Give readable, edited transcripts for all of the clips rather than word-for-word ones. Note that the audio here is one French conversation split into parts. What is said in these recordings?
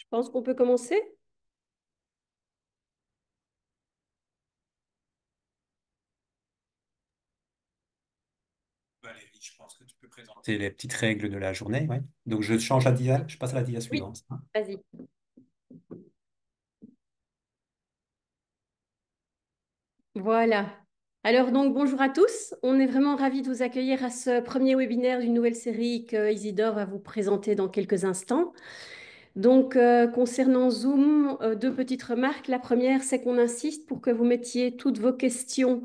Je pense qu'on peut commencer. Valérie, je pense que tu peux présenter les petites règles de la journée. Ouais. Donc, je change la dia, je passe à la dia Oui, suivante. vas-y. Voilà. Alors donc bonjour à tous. On est vraiment ravis de vous accueillir à ce premier webinaire d'une nouvelle série que Isidore va vous présenter dans quelques instants. Donc concernant Zoom, deux petites remarques. La première, c'est qu'on insiste pour que vous mettiez toutes vos questions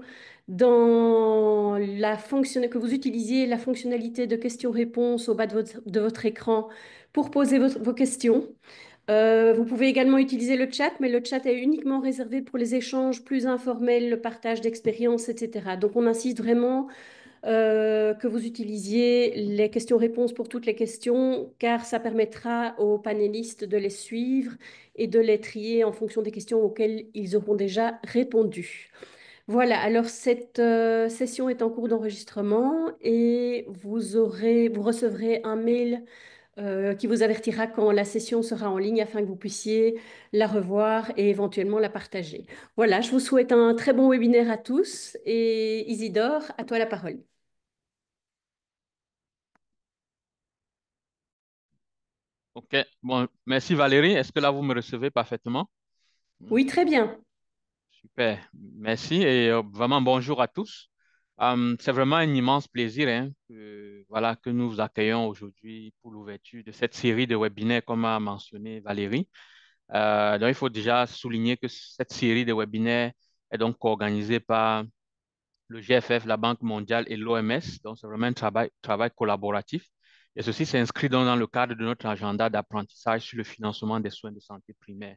dans la fonction, que vous utilisiez la fonctionnalité de questions-réponses au bas de votre écran pour poser vos questions. Vous pouvez également utiliser le chat, mais le chat est uniquement réservé pour les échanges plus informels, le partage d'expériences, etc. Donc, on insiste vraiment que vous utilisiez les questions-réponses pour toutes les questions, car ça permettra aux panélistes de les suivre et de les trier en fonction des questions auxquelles ils auront déjà répondu. Voilà, alors cette session est en cours d'enregistrement et vous recevrez un mail qui vous avertira quand la session sera en ligne afin que vous puissiez la revoir et éventuellement la partager. Voilà, je vous souhaite un très bon webinaire à tous et Isidore, à toi la parole. OK. Bon, merci Valérie. Est-ce que là, vous me recevez parfaitement? Hmm. Oui, très bien. Super. Merci et vraiment bonjour à tous. C'est vraiment un immense plaisir hein, que nous vous accueillons aujourd'hui pour l'ouverture de cette série de webinaires, comme a mentionné Valérie. Donc, il faut déjà souligner que cette série de webinaires est donc organisée par le GFF, la Banque mondiale et l'OMS. Donc, c'est vraiment un travail collaboratif. Et ceci s'inscrit donc dans le cadre de notre agenda d'apprentissage sur le financement des soins de santé primaire.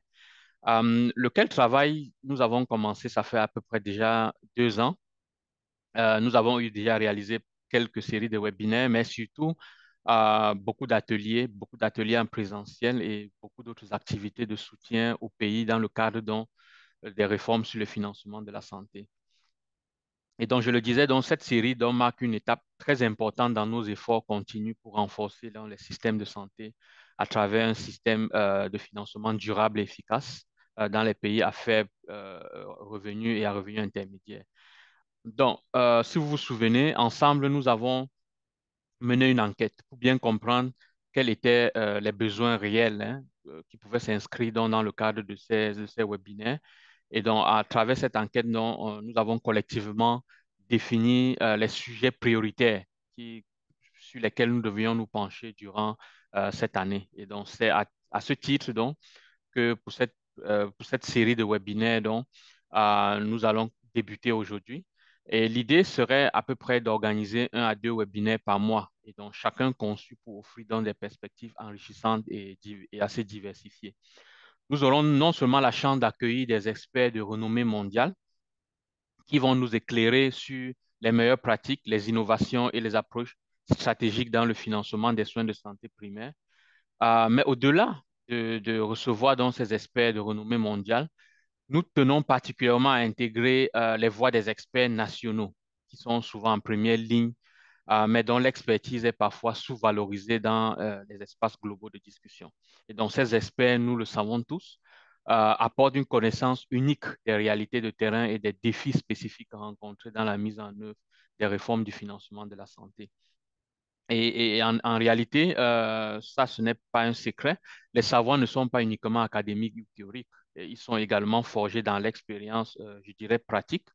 Lequel travail nous avons commencé, ça fait à peu près déjà 2 ans. Nous avons eu déjà réalisé quelques séries de webinaires, mais surtout beaucoup d'ateliers en présentiel et beaucoup d'autres activités de soutien au pays dans le cadre des réformes sur le financement de la santé. Et donc, je le disais, donc, cette série donc, marque une étape très importante dans nos efforts continus pour renforcer donc, les systèmes de santé à travers un système de financement durable et efficace dans les pays à faible revenu et à revenu intermédiaire. Donc, si vous vous souvenez, ensemble, nous avons mené une enquête pour bien comprendre quels étaient les besoins réels hein, qui pouvaient s'inscrire dans le cadre de ces webinaires. Et donc, à travers cette enquête, nous avons collectivement défini les sujets prioritaires sur lesquels nous devions nous pencher durant cette année. Et donc, c'est à ce titre donc, que pour cette série de webinaires, donc, nous allons débuter aujourd'hui. Et l'idée serait à peu près d'organiser 1 à 2 webinaires par mois, et donc chacun conçu pour offrir dans des perspectives enrichissantes et assez diversifiées. Nous aurons non seulement la chance d'accueillir des experts de renommée mondiale qui vont nous éclairer sur les meilleures pratiques, les innovations et les approches stratégiques dans le financement des soins de santé primaire, mais au-delà de recevoir donc ces experts de renommée mondiale, nous tenons particulièrement à intégrer les voix des experts nationaux qui sont souvent en première ligne, mais dont l'expertise est parfois sous-valorisée dans les espaces globaux de discussion. Et donc, ces experts, nous le savons tous, apportent une connaissance unique des réalités de terrain et des défis spécifiques rencontrés dans la mise en œuvre des réformes du financement de la santé. Et en réalité, ça, ce n'est pas un secret. Les savoirs ne sont pas uniquement académiques ou théoriques. Et ils sont également forgés dans l'expérience, je dirais, pratique,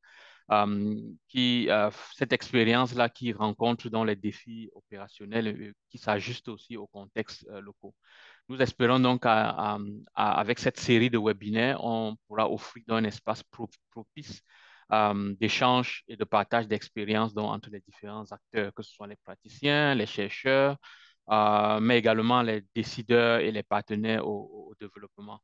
cette expérience-là qui rencontre dans les défis opérationnels qui s'ajustent aussi aux contextes locaux. Nous espérons donc avec cette série de webinaires, on pourra offrir un espace propice d'échange et de partage d'expériences entre les différents acteurs, que ce soit les praticiens, les chercheurs, mais également les décideurs et les partenaires au développement.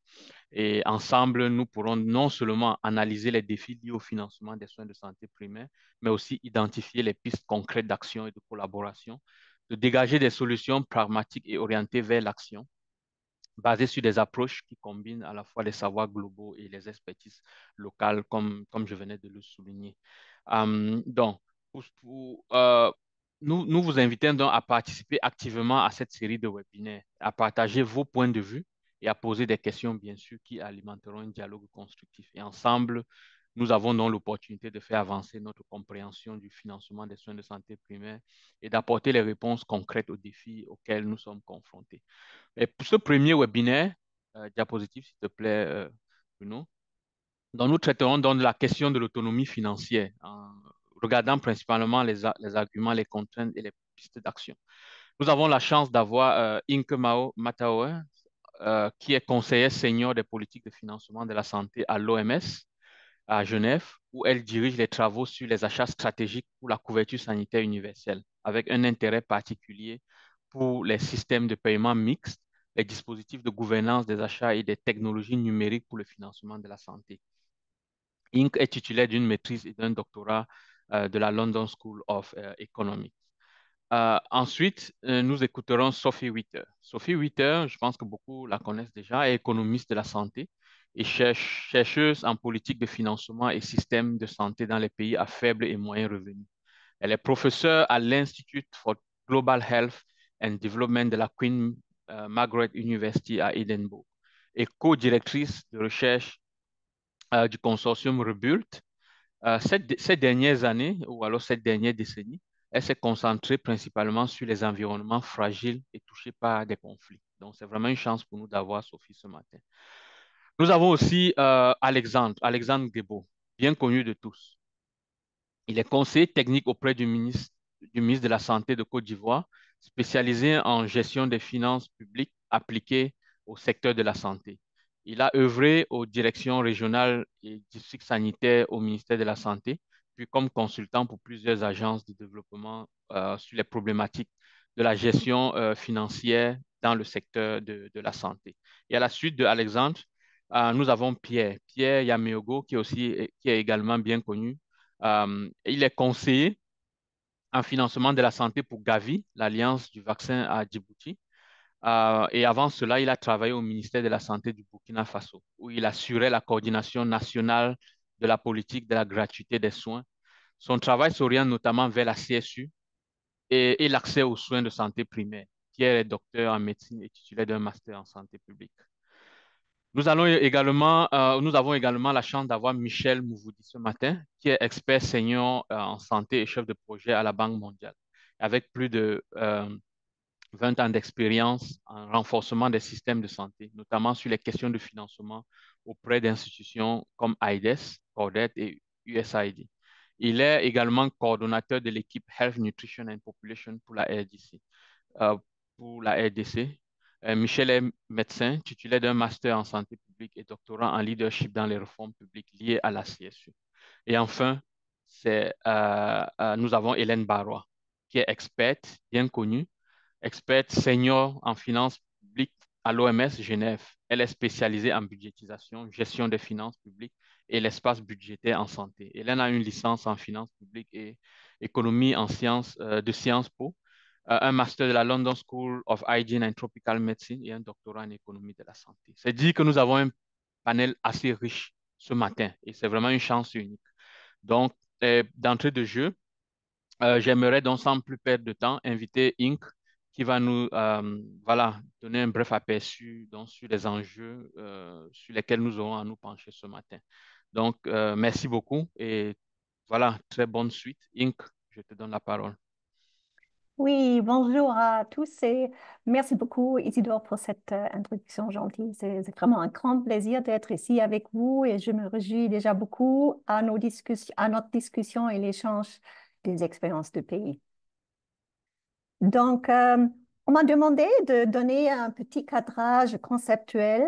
Et ensemble, nous pourrons non seulement analyser les défis liés au financement des soins de santé primaire, mais aussi identifier les pistes concrètes d'action et de collaboration, de dégager des solutions pragmatiques et orientées vers l'action basé sur des approches qui combinent à la fois les savoirs globaux et les expertises locales, comme je venais de le souligner. Donc, pour- pour, euh, nous vous invitons donc à participer activement à cette série de webinaires, à partager vos points de vue et à poser des questions, bien sûr, qui alimenteront un dialogue constructif. Et ensemble, nous avons donc l'opportunité de faire avancer notre compréhension du financement des soins de santé primaires et d'apporter les réponses concrètes aux défis auxquels nous sommes confrontés. Et pour ce premier webinaire, diapositive, s'il te plaît, Bruno, donc nous traiterons donc de la question de l'autonomie financière en regardant principalement les arguments, les contraintes et les pistes d'action. Nous avons la chance d'avoir Inke Mao Mataoe, qui est conseillère senior des politiques de financement de la santé à l'OMS à Genève, où elle dirige les travaux sur les achats stratégiques pour la couverture sanitaire universelle, avec un intérêt particulier pour les systèmes de paiement mixtes, les dispositifs de gouvernance des achats et des technologies numériques pour le financement de la santé. Inc. est titulaire d'une maîtrise et d'un doctorat de la London School of Economics. Ensuite, nous écouterons Sophie Witter. Sophie Witter, je pense que beaucoup la connaissent déjà, est économiste de la santé et chercheuse en politique de financement et système de santé dans les pays à faible et moyen revenu. Elle est professeure à l'Institute for Global Health and Development de la Queen Margaret University à Édimbourg et co-directrice de recherche du consortium Rebuild. Ces dernières années, ou alors cette dernière décennie, elle s'est concentrée principalement sur les environnements fragiles et touchés par des conflits. Donc, c'est vraiment une chance pour nous d'avoir Sophie ce matin. Nous avons aussi Alexandre Guébo, bien connu de tous. Il est conseiller technique auprès du ministre de la Santé de Côte d'Ivoire, spécialisé en gestion des finances publiques appliquées au secteur de la santé. Il a œuvré aux directions régionales et districts sanitaires au ministère de la Santé, puis comme consultant pour plusieurs agences de développement sur les problématiques de la gestion financière dans le secteur de la santé. Et à la suite de Alexandre, nous avons Pierre Yameogo, qui est également bien connu. Il est conseiller en financement de la santé pour Gavi, l'Alliance du vaccin à Djibouti. Et avant cela, il a travaillé au ministère de la Santé du Burkina Faso, où il assurait la coordination nationale de la politique de la gratuité des soins. Son travail s'oriente notamment vers la CSU et l'accès aux soins de santé primaire. Pierre est docteur en médecine et titulaire d'un master en santé publique. Nous avons également la chance d'avoir Michel Mouvoudi ce matin, qui est expert senior en santé et chef de projet à la Banque mondiale, avec plus de 20 ans d'expérience en renforcement des systèmes de santé, notamment sur les questions de financement auprès d'institutions comme AIDS, CORDET et USAID. Il est également coordonnateur de l'équipe Health, Nutrition and Population pour la RDC. Michel est médecin, titulaire d'un master en santé publique et doctorant en leadership dans les réformes publiques liées à la CSU. Et enfin, nous avons Hélène Barrois, qui est experte, bien connue, experte senior en finances publiques à l'OMS Genève. Elle est spécialisée en budgétisation, gestion des finances publiques et l'espace budgétaire en santé. Hélène a une licence en finances publiques et économie en sciences de Sciences Po, un master de la London School of Hygiene and Tropical Medicine et un doctorat en économie de la santé. C'est dit que nous avons un panel assez riche ce matin et c'est vraiment une chance unique. Donc, d'entrée de jeu, j'aimerais donc sans plus perdre de temps inviter Inc qui va nous donner un bref aperçu donc, sur les enjeux sur lesquels nous aurons à nous pencher ce matin. Donc, merci beaucoup et voilà, très bonne suite. Inc, je te donne la parole. Oui, bonjour à tous et merci beaucoup Isidore pour cette introduction gentille. C'est vraiment un grand plaisir d'être ici avec vous et je me réjouis déjà beaucoup à notre discussion et l'échange des expériences de pays. Donc, on m'a demandé de donner un petit cadrage conceptuel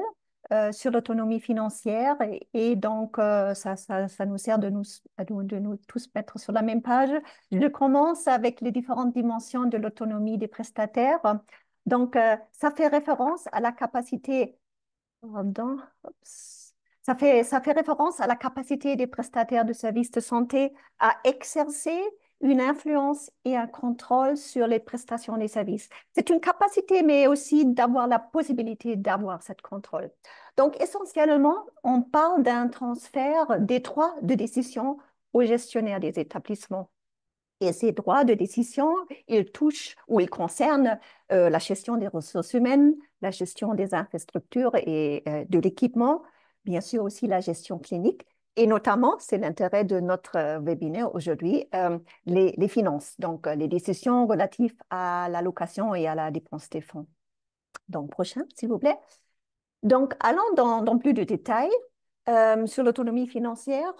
sur l'autonomie financière et donc ça nous sert de nous tous mettre sur la même page. Je commence avec les différentes dimensions de l'autonomie des prestataires. Donc, ça fait référence à la capacité, pardon, ça fait référence à la capacité des prestataires de services de santé à exercer une influence et un contrôle sur les prestations des services. C'est une capacité, mais aussi d'avoir la possibilité d'avoir cette contrôle. Donc, essentiellement, on parle d'un transfert des droits de décision aux gestionnaires des établissements. Et ces droits de décision, ils touchent ou ils concernent la gestion des ressources humaines, la gestion des infrastructures et de l'équipement, bien sûr aussi la gestion clinique. Et notamment, c'est l'intérêt de notre webinaire aujourd'hui, les finances, donc les décisions relatives à l'allocation et à la dépense des fonds. Donc, prochain, s'il vous plaît. Donc, allons dans plus de détails sur l'autonomie financière.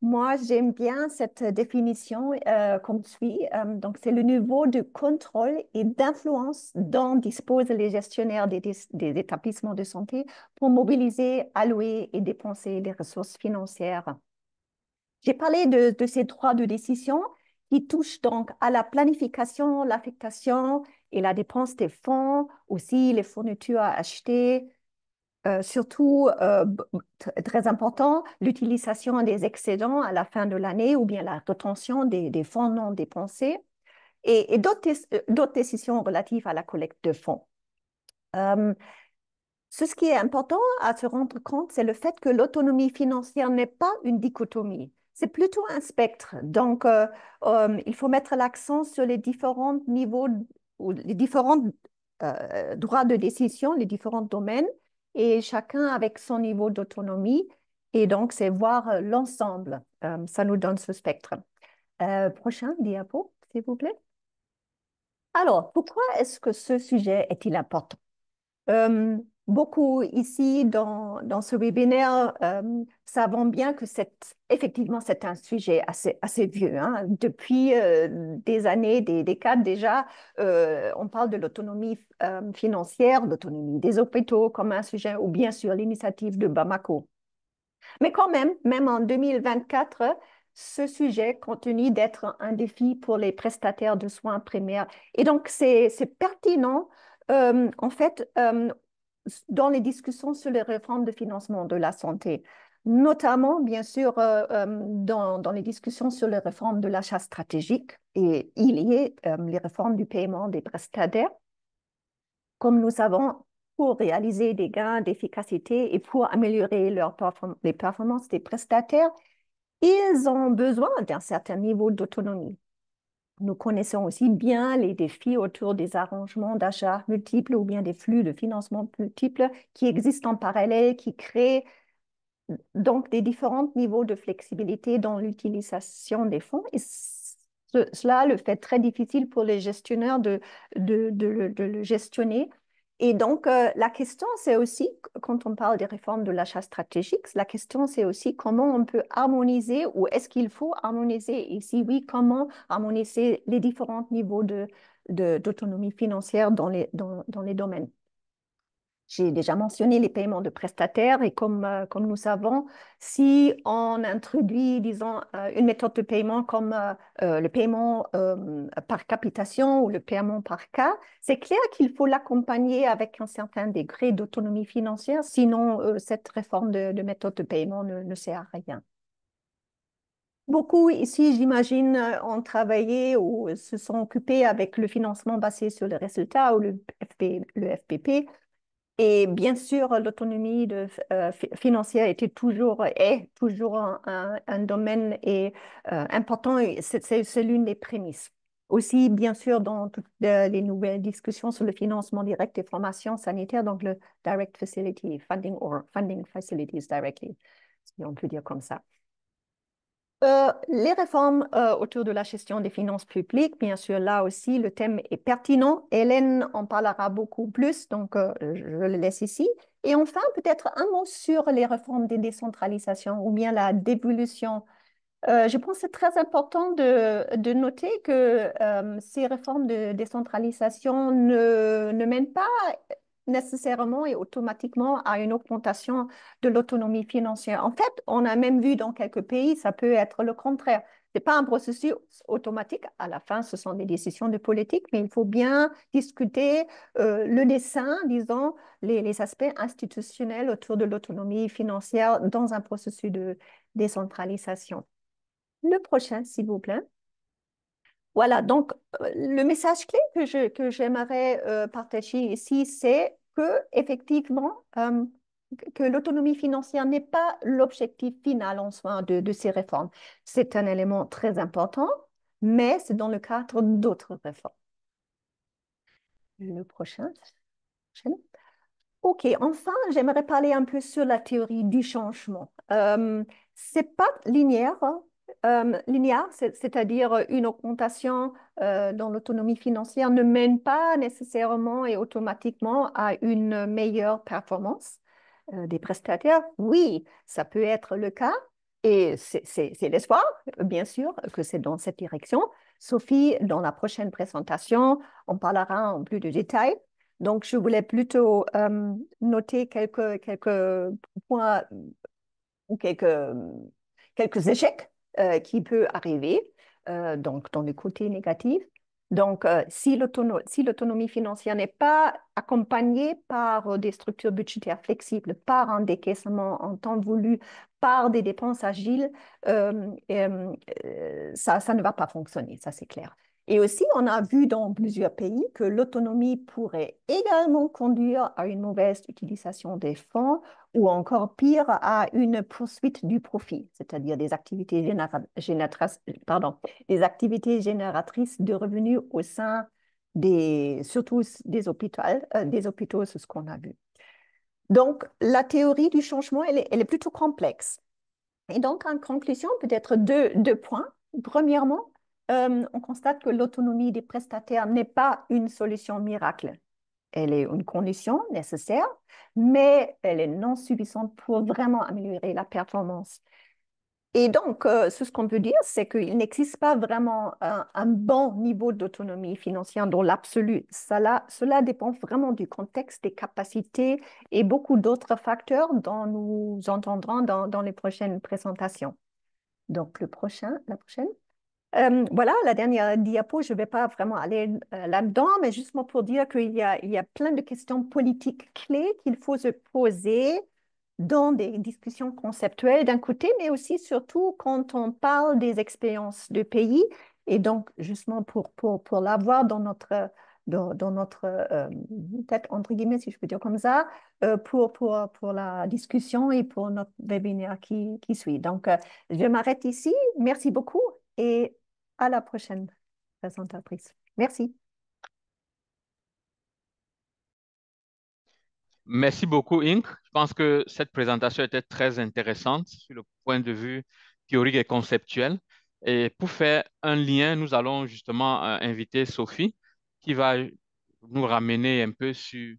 Moi, j'aime bien cette définition comme suit. Donc, c'est le niveau de contrôle et d'influence dont disposent les gestionnaires des établissements de santé pour mobiliser, allouer et dépenser les ressources financières. J'ai parlé de ces droits de décision qui touchent donc à la planification, l'affectation et la dépense des fonds, aussi les fournitures à acheter, surtout, très important, l'utilisation des excédents à la fin de l'année ou bien la rétention des fonds non dépensés et d'autres décisions relatives à la collecte de fonds. Ce qui est important à se rendre compte, c'est le fait que l'autonomie financière n'est pas une dichotomie. C'est plutôt un spectre. Donc, il faut mettre l'accent sur les différents niveaux ou les différents droits de décision, les différents domaines, et chacun avec son niveau d'autonomie. Et donc, c'est voir l'ensemble. Ça nous donne ce spectre. Prochain diapo, s'il vous plaît. Alors, pourquoi est-ce que ce sujet est-il important? Beaucoup ici dans ce webinaire savons bien que effectivement c'est un sujet assez vieux, hein. Depuis des années, des décades déjà, on parle de l'autonomie financière, l'autonomie des hôpitaux comme un sujet, ou bien sûr l'initiative de Bamako. Mais quand même en 2024, ce sujet continue d'être un défi pour les prestataires de soins primaires. Et donc, c'est pertinent, en fait, dans les discussions sur les réformes de financement de la santé, notamment, bien sûr, dans les discussions sur les réformes de l'achat stratégique, et il y a les réformes du paiement des prestataires. Comme nous savons, pour réaliser des gains d'efficacité et pour améliorer les performances des prestataires, ils ont besoin d'un certain niveau d'autonomie. Nous connaissons aussi bien les défis autour des arrangements d'achat multiples ou bien des flux de financement multiples qui existent en parallèle, qui créent donc des différents niveaux de flexibilité dans l'utilisation des fonds. Et cela le fait très difficile pour les gestionnaires de le gestionner. Et donc, la question, c'est aussi, quand on parle des réformes de l'achat stratégique, la question, c'est aussi comment on peut harmoniser ou est-ce qu'il faut harmoniser et si oui, comment harmoniser les différents niveaux d'autonomie financière dans les domaines. J'ai déjà mentionné les paiements de prestataires et comme nous savons, si on introduit, disons, une méthode de paiement comme le paiement par capitation ou le paiement par cas, c'est clair qu'il faut l'accompagner avec un certain degré d'autonomie financière, sinon cette réforme de méthode de paiement ne sert à rien. Beaucoup ici, j'imagine, ont travaillé ou se sont occupés avec le financement basé sur les résultats ou le FPP. Et bien sûr, l'autonomie financière est toujours un domaine important et c'est l'une des prémices. Aussi, bien sûr, dans toutes les nouvelles discussions sur le financement direct des formations sanitaires, donc le Direct Facility Funding or Funding Facilities Directly, si on peut dire comme ça. Les réformes autour de la gestion des finances publiques, bien sûr, là aussi, le thème est pertinent. Hélène en parlera beaucoup plus, donc je le laisse ici. Et enfin, peut-être un mot sur les réformes de décentralisation ou bien la dévolution. Je pense que c'est très important de noter que ces réformes de décentralisation ne mènent pas nécessairement et automatiquement à une augmentation de l'autonomie financière. En fait, on a même vu dans quelques pays, ça peut être le contraire. Ce n'est pas un processus automatique. À la fin, ce sont des décisions de politique, mais il faut bien discuter le dessin, disons, les aspects institutionnels autour de l'autonomie financière dans un processus de décentralisation. Le prochain, s'il vous plaît. Voilà, donc le message clé que j'aimerais partager ici, c'est que effectivement, que l'autonomie financière n'est pas l'objectif final en soi de ces réformes. C'est un élément très important, mais c'est dans le cadre d'autres réformes. Le prochain. Ok, enfin, j'aimerais parler un peu sur la théorie du changement. C'est pas linéaire, hein. Linéaire, c'est-à-dire une augmentation dans l'autonomie financière ne mène pas nécessairement et automatiquement à une meilleure performance des prestataires. Oui, ça peut être le cas et c'est l'espoir, bien sûr, que c'est dans cette direction. Sophie, dans la prochaine présentation, on parlera en plus de détails. Donc, je voulais plutôt noter quelques points ou quelques échecs qui peuvent arriver donc dans le côté négatif. Donc, si l'autonomie financière n'est pas accompagnée par des structures budgétaires flexibles, par un décaissement en temps voulu, par des dépenses agiles, ça ne va pas fonctionner, ça c'est clair. Et aussi, on a vu dans plusieurs pays que l'autonomie pourrait également conduire à une mauvaise utilisation des fonds ou encore pire, à une poursuite du profit, c'est-à-dire des activités génératrices de revenus au sein surtout des hôpitaux, c'est ce qu'on a vu. Donc, la théorie du changement, elle est plutôt complexe. Et donc, en conclusion, peut-être deux points. Premièrement, on constate que l'autonomie des prestataires n'est pas une solution miracle. Elle est une condition nécessaire, mais elle est non suffisante pour vraiment améliorer la performance. Et donc, ce qu'on peut dire, c'est qu'il n'existe pas vraiment un bon niveau d'autonomie financière dans l'absolu. Cela dépend vraiment du contexte, des capacités et beaucoup d'autres facteurs dont nous entendrons dans les prochaines présentations. Donc, la prochaine. Voilà, la dernière diapo, je ne vais pas vraiment aller là-dedans, mais justement pour dire il y a plein de questions politiques clés qu'il faut se poser dans des discussions conceptuelles d'un côté, mais aussi surtout quand on parle des expériences de pays. Et donc, justement, pour l'avoir dans notre tête, entre guillemets, si je peux dire comme ça, pour la discussion et pour notre webinaire qui suit. Donc, je m'arrête ici. Merci beaucoup et à la prochaine présentatrice. Merci. Merci beaucoup, Inc. Je pense que cette présentation était très intéressante sur le point de vue théorique et conceptuel. Et pour faire un lien, nous allons justement inviter Sophie qui va nous ramener un peu sur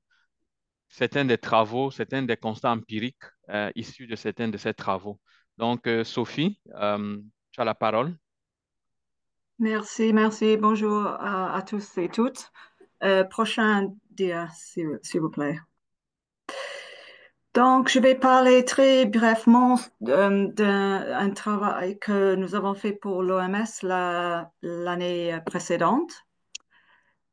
certains des travaux, certains des constats empiriques issus de certains de ces travaux. Donc, Sophie, tu as la parole. Merci, merci. Bonjour à tous et toutes. Prochain dia, s'il vous plaît. Donc, je vais parler très brièvement d'un travail que nous avons fait pour l'OMS l'année précédente.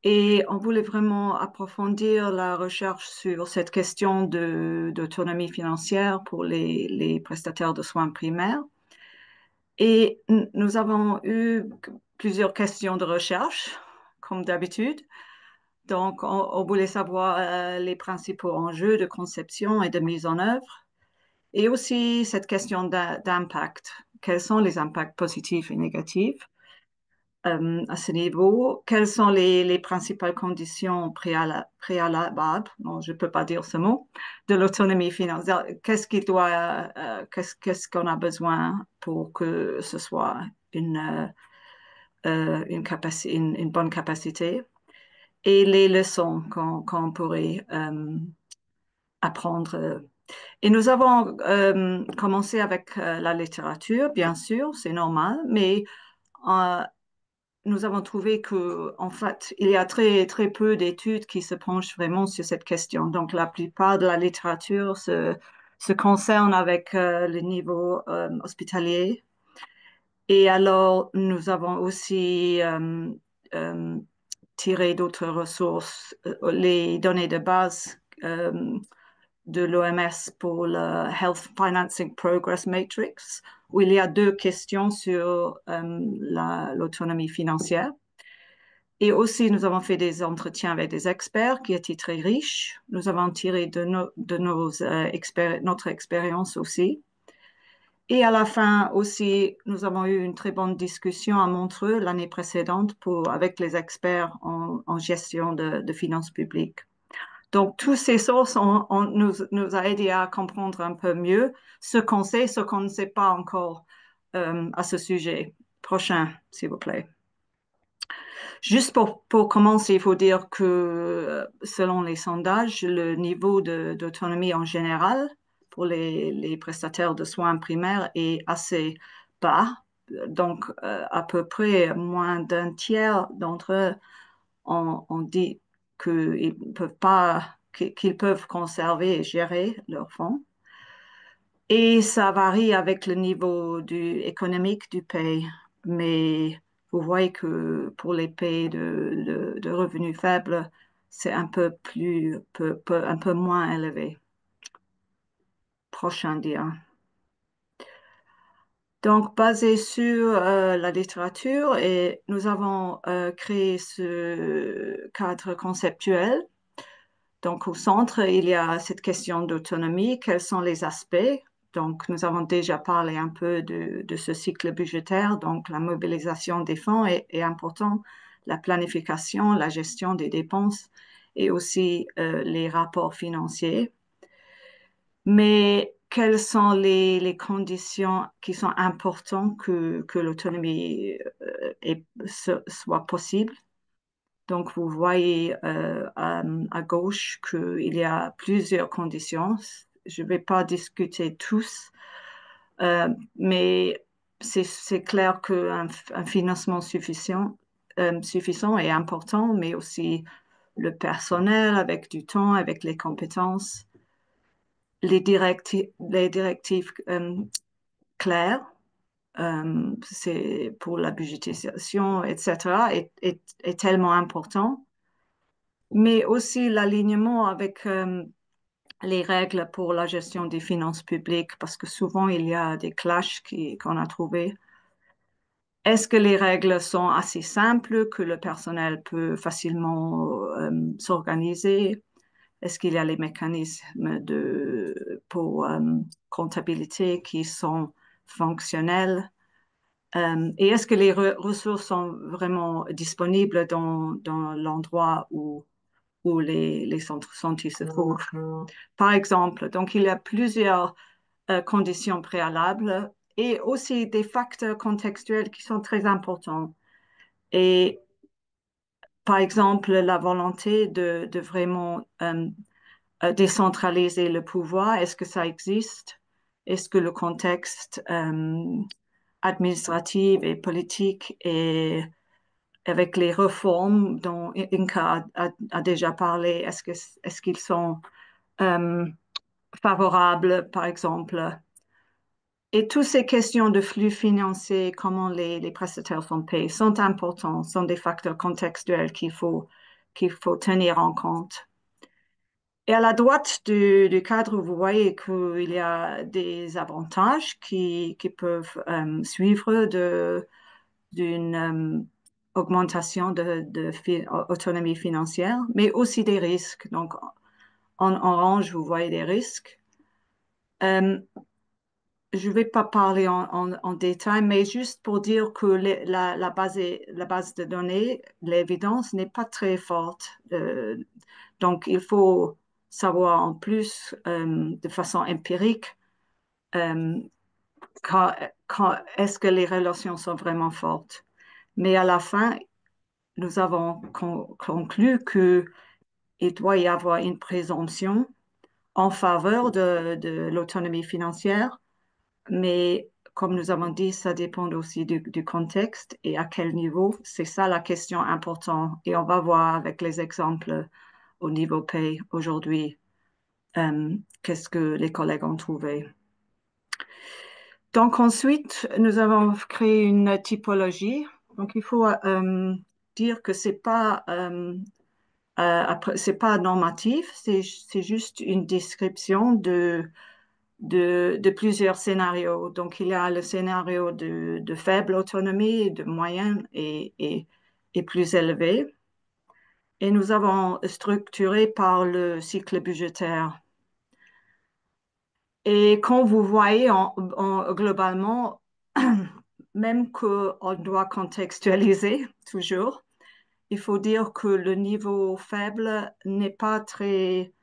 Et on voulait vraiment approfondir la recherche sur cette question d'autonomie financière pour les prestataires de soins primaires. Et nous avons eu plusieurs questions de recherche, comme d'habitude. Donc, on voulait savoir les principaux enjeux de conception et de mise en œuvre, et aussi cette question d'impact. Quels sont les impacts positifs et négatifs à ce niveau? Quelles sont les principales conditions préalables, non, je ne peux pas dire ce mot, de l'autonomie financière? Qu'est-ce qu'on a besoin pour que ce soit une bonne capacité? Et les leçons qu'on pourrait apprendre. Et nous avons commencé avec la littérature, bien sûr, c'est normal, mais nous avons trouvé qu'en fait, il y a très, très peu d'études qui se penchent vraiment sur cette question. Donc, la plupart de la littérature se concerne avec le niveau hospitalier. Et alors, nous avons aussi tiré d'autres ressources, les données de base de l'OMS pour le Health Financing Progress Matrix, où il y a deux questions sur l'autonomie financière. Et aussi, nous avons fait des entretiens avec des experts qui étaient très riches. Nous avons tiré de notre expérience aussi. Et à la fin aussi, nous avons eu une très bonne discussion à Montreux l'année précédente avec les experts en gestion de finances publiques. Donc, toutes ces sources nous a aidé à comprendre un peu mieux ce qu'on sait, ce qu'on ne sait pas encore à ce sujet. Prochain, s'il vous plaît. Juste pour commencer, il faut dire que selon les sondages, le niveau d'autonomie en général pour les prestataires de soins primaires est assez bas. Donc, à peu près moins d'un tiers d'entre eux ont dit qu'ils peuvent conserver et gérer leurs fonds. Et ça varie avec le niveau économique du pays. Mais vous voyez que pour les pays de revenus faibles, c'est un un peu moins élevé. Prochain dia. Donc, basé sur la littérature, et nous avons créé ce cadre conceptuel. Donc, au centre, il y a cette question d'autonomie. Quels sont les aspects? Donc, nous avons déjà parlé un peu de ce cycle budgétaire. Donc, la mobilisation des fonds est important, la planification, la gestion des dépenses et aussi les rapports financiers. Mais quelles sont les conditions qui sont importantes que l'autonomie soit possible? Donc, vous voyez à gauche qu'il y a plusieurs conditions. Je ne vais pas discuter tous, mais c'est clair qu'un financement suffisant est important, mais aussi le personnel avec du temps, avec les compétences, les directives claires. C'est pour la budgétisation, etc., est tellement important, mais aussi l'alignement avec les règles pour la gestion des finances publiques, parce que souvent il y a des clashs qu'on a trouvés. Est-ce que les règles sont assez simples que le personnel peut facilement s'organiser? Est-ce qu'il y a les mécanismes pour comptabilité qui sont fonctionnels? Et est-ce que les ressources sont vraiment disponibles dans l'endroit où les centres santé se trouvent? Par exemple, donc il y a plusieurs conditions préalables et aussi des facteurs contextuels qui sont très importants. Et par exemple, la volonté de vraiment décentraliser le pouvoir, est-ce que ça existe? Est-ce que le contexte administratif et politique et avec les réformes dont Inka a déjà parlé, est-ce qu'ils sont euh, favorables, par exemple? Et toutes ces questions de flux financiers, comment les prestataires sont payés, sont importants, sont des facteurs contextuels qu'il faut tenir en compte. Et à la droite du cadre, vous voyez qu'il y a des avantages qui peuvent suivre d'une augmentation d'autonomie financière, mais aussi des risques. Donc, en orange, vous voyez des risques. Je ne vais pas parler en détail, mais juste pour dire que la base de données, l'évidence n'est pas très forte. Donc, il faut savoir en plus de façon empirique euh, quand est-ce que les relations sont vraiment fortes. Mais à la fin, nous avons conclu qu'il doit y avoir une présomption en faveur de l'autonomie financière, mais comme nous avons dit, ça dépend aussi du contexte et à quel niveau. C'est ça la question importante. Et on va voir avec les exemples au niveau pays aujourd'hui qu'est-ce que les collègues ont trouvé. Donc ensuite, nous avons créé une typologie. Donc il faut dire que c'est pas normatif, c'est juste une description de plusieurs scénarios. Donc, il y a le scénario de faible autonomie, de moyenne et plus élevé. Et nous avons structuré par le cycle budgétaire. Et quand vous voyez globalement, même qu'on doit contextualiser toujours, il faut dire que le niveau faible n'est pas très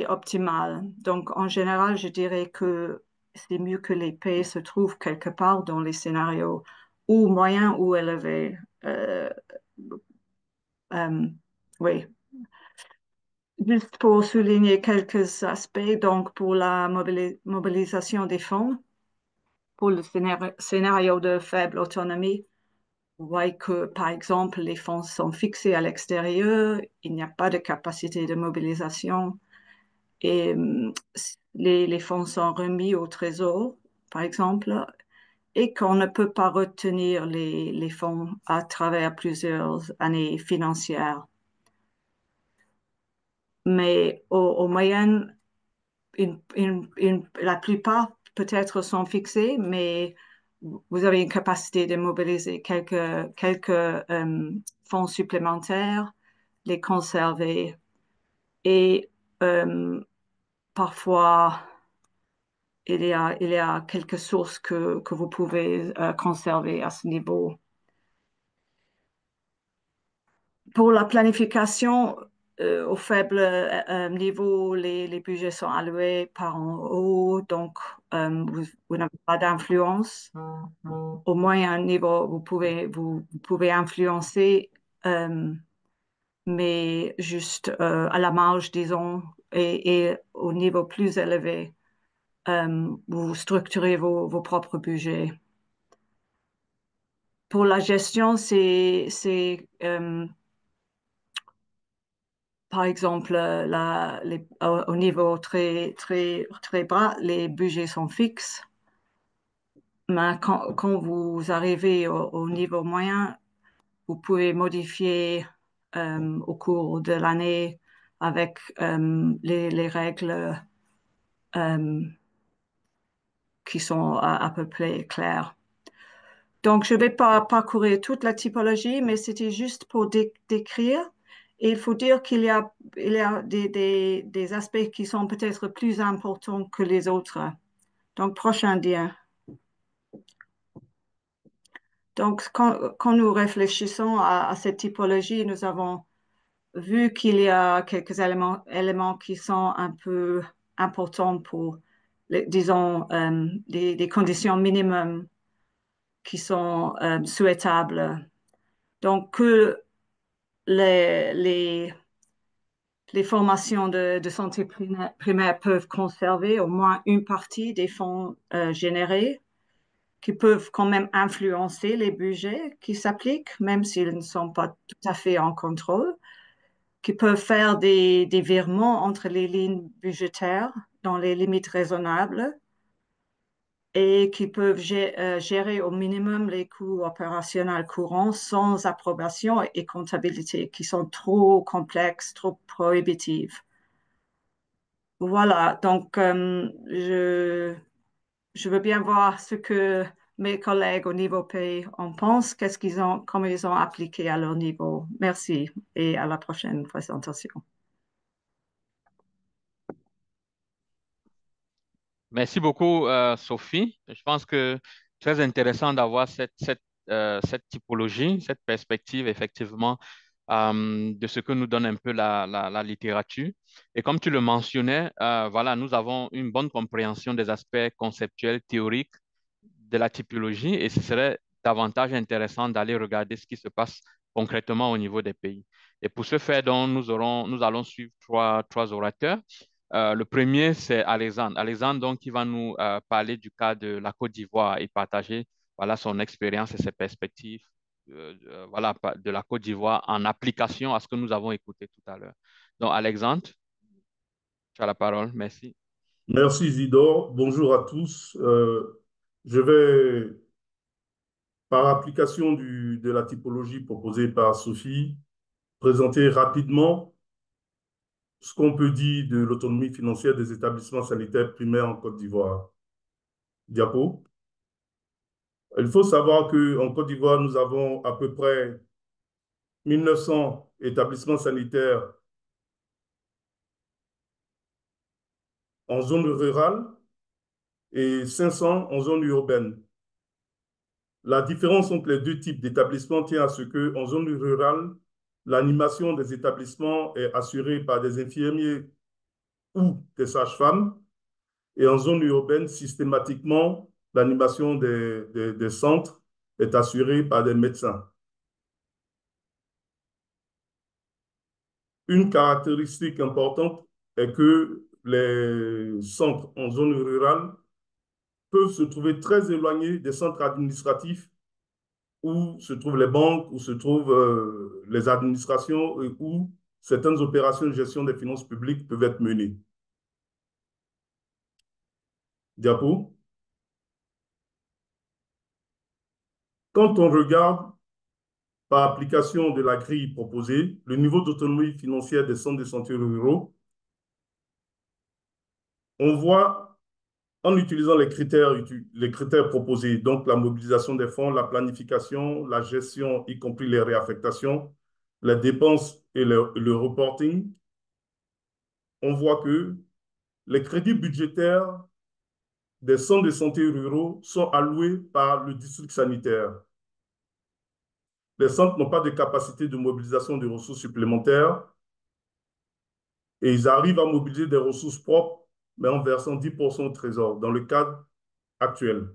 optimal. Donc, en général, je dirais que c'est mieux que les pays se trouvent quelque part dans les scénarios ou moyens ou élevés. Euh, oui. Juste pour souligner quelques aspects, donc pour la mobilisation des fonds, pour le scénario de faible autonomie, vous voyez que, par exemple, les fonds sont fixés à l'extérieur, il n'y a pas de capacité de mobilisation et les fonds sont remis au trésor, par exemple, et qu'on ne peut pas retenir les fonds à travers plusieurs années financières. Mais au moyen, la plupart peut-être sont fixés, mais vous avez une capacité de mobiliser quelques fonds supplémentaires, les conserver et euh, parfois il y a quelques sources que vous pouvez conserver à ce niveau. Pour la planification, au faible niveau, les budgets sont alloués par en haut, donc vous n'avez pas d'influence. Au moyen niveau, vous pouvez influencer, euh, mais juste à la marge, disons, et au niveau plus élevé, vous structurez vos propres budgets. Pour la gestion, par exemple, au niveau très bas, les budgets sont fixes. Mais quand vous arrivez au niveau moyen, vous pouvez modifier au cours de l'année avec les règles euh, qui sont à peu près claires. Donc, je ne vais pas parcourir toute la typologie, mais c'était juste pour décrire. Et il faut dire il y a des aspects qui sont peut-être plus importants que les autres. Donc, prochain dia. Donc, quand nous réfléchissons à cette typologie, nous avons vu qu'il y a quelques éléments qui sont un peu importants pour, disons, des conditions minimum qui sont souhaitables. Donc, que les, les, les formations de santé primaire peuvent conserver au moins une partie des fonds générés, qui peuvent quand même influencer les budgets qui s'appliquent, même s'ils ne sont pas tout à fait en contrôle, qui peuvent faire des virements entre les lignes budgétaires dans les limites raisonnables et qui peuvent gérer au minimum les coûts opérationnels courants sans approbation et comptabilité, qui sont trop complexes, trop prohibitives. Voilà, donc je veux bien voir ce que mes collègues au niveau pays en pensent, comment ils ont appliqué à leur niveau. Merci et à la prochaine présentation. Merci beaucoup, Sophie. Je pense que très intéressant d'avoir cette typologie, cette perspective, effectivement, de ce que nous donne un peu la littérature. Et comme tu le mentionnais, voilà, nous avons une bonne compréhension des aspects conceptuels, théoriques de la typologie et ce serait davantage intéressant d'aller regarder ce qui se passe concrètement au niveau des pays. Et pour ce faire, donc, nous allons suivre trois orateurs. Le premier, c'est Alexandre. Alexandre, donc, qui va nous parler du cas de la Côte d'Ivoire et partager voilà, son expérience et ses perspectives voilà, de la Côte d'Ivoire en application à ce que nous avons écouté tout à l'heure. Donc, Alexandre, tu as la parole. Merci. Merci Isidore. Bonjour à tous. Je vais, par application de la typologie proposée par Sophie, présenter rapidement ce qu'on peut dire de l'autonomie financière des établissements sanitaires primaires en Côte d'Ivoire. Diapo. Il faut savoir qu'en Côte d'Ivoire, nous avons à peu près 1900 établissements sanitaires en zone rurale et 500 en zone urbaine. La différence entre les deux types d'établissements tient à ce qu'en zone rurale, l'animation des établissements est assurée par des infirmiers ou des sages-femmes, et en zone urbaine, systématiquement, l'animation des centres est assurée par des médecins. Une caractéristique importante est que les centres en zone rurale peuvent se trouver très éloignés des centres administratifs où se trouvent les banques, où se trouvent les administrations et où certaines opérations de gestion des finances publiques peuvent être menées. Diapo. Quand on regarde par application de la grille proposée, le niveau d'autonomie financière des centres de santé ruraux, on voit, en utilisant les critères proposés, donc la mobilisation des fonds, la planification, la gestion, y compris les réaffectations, les dépenses et le reporting, on voit que les crédits budgétaires des centres de santé ruraux sont alloués par le district sanitaire. Les centres n'ont pas de capacité de mobilisation de ressources supplémentaires et ils arrivent à mobiliser des ressources propres, mais en versant 10% au trésor dans le cadre actuel.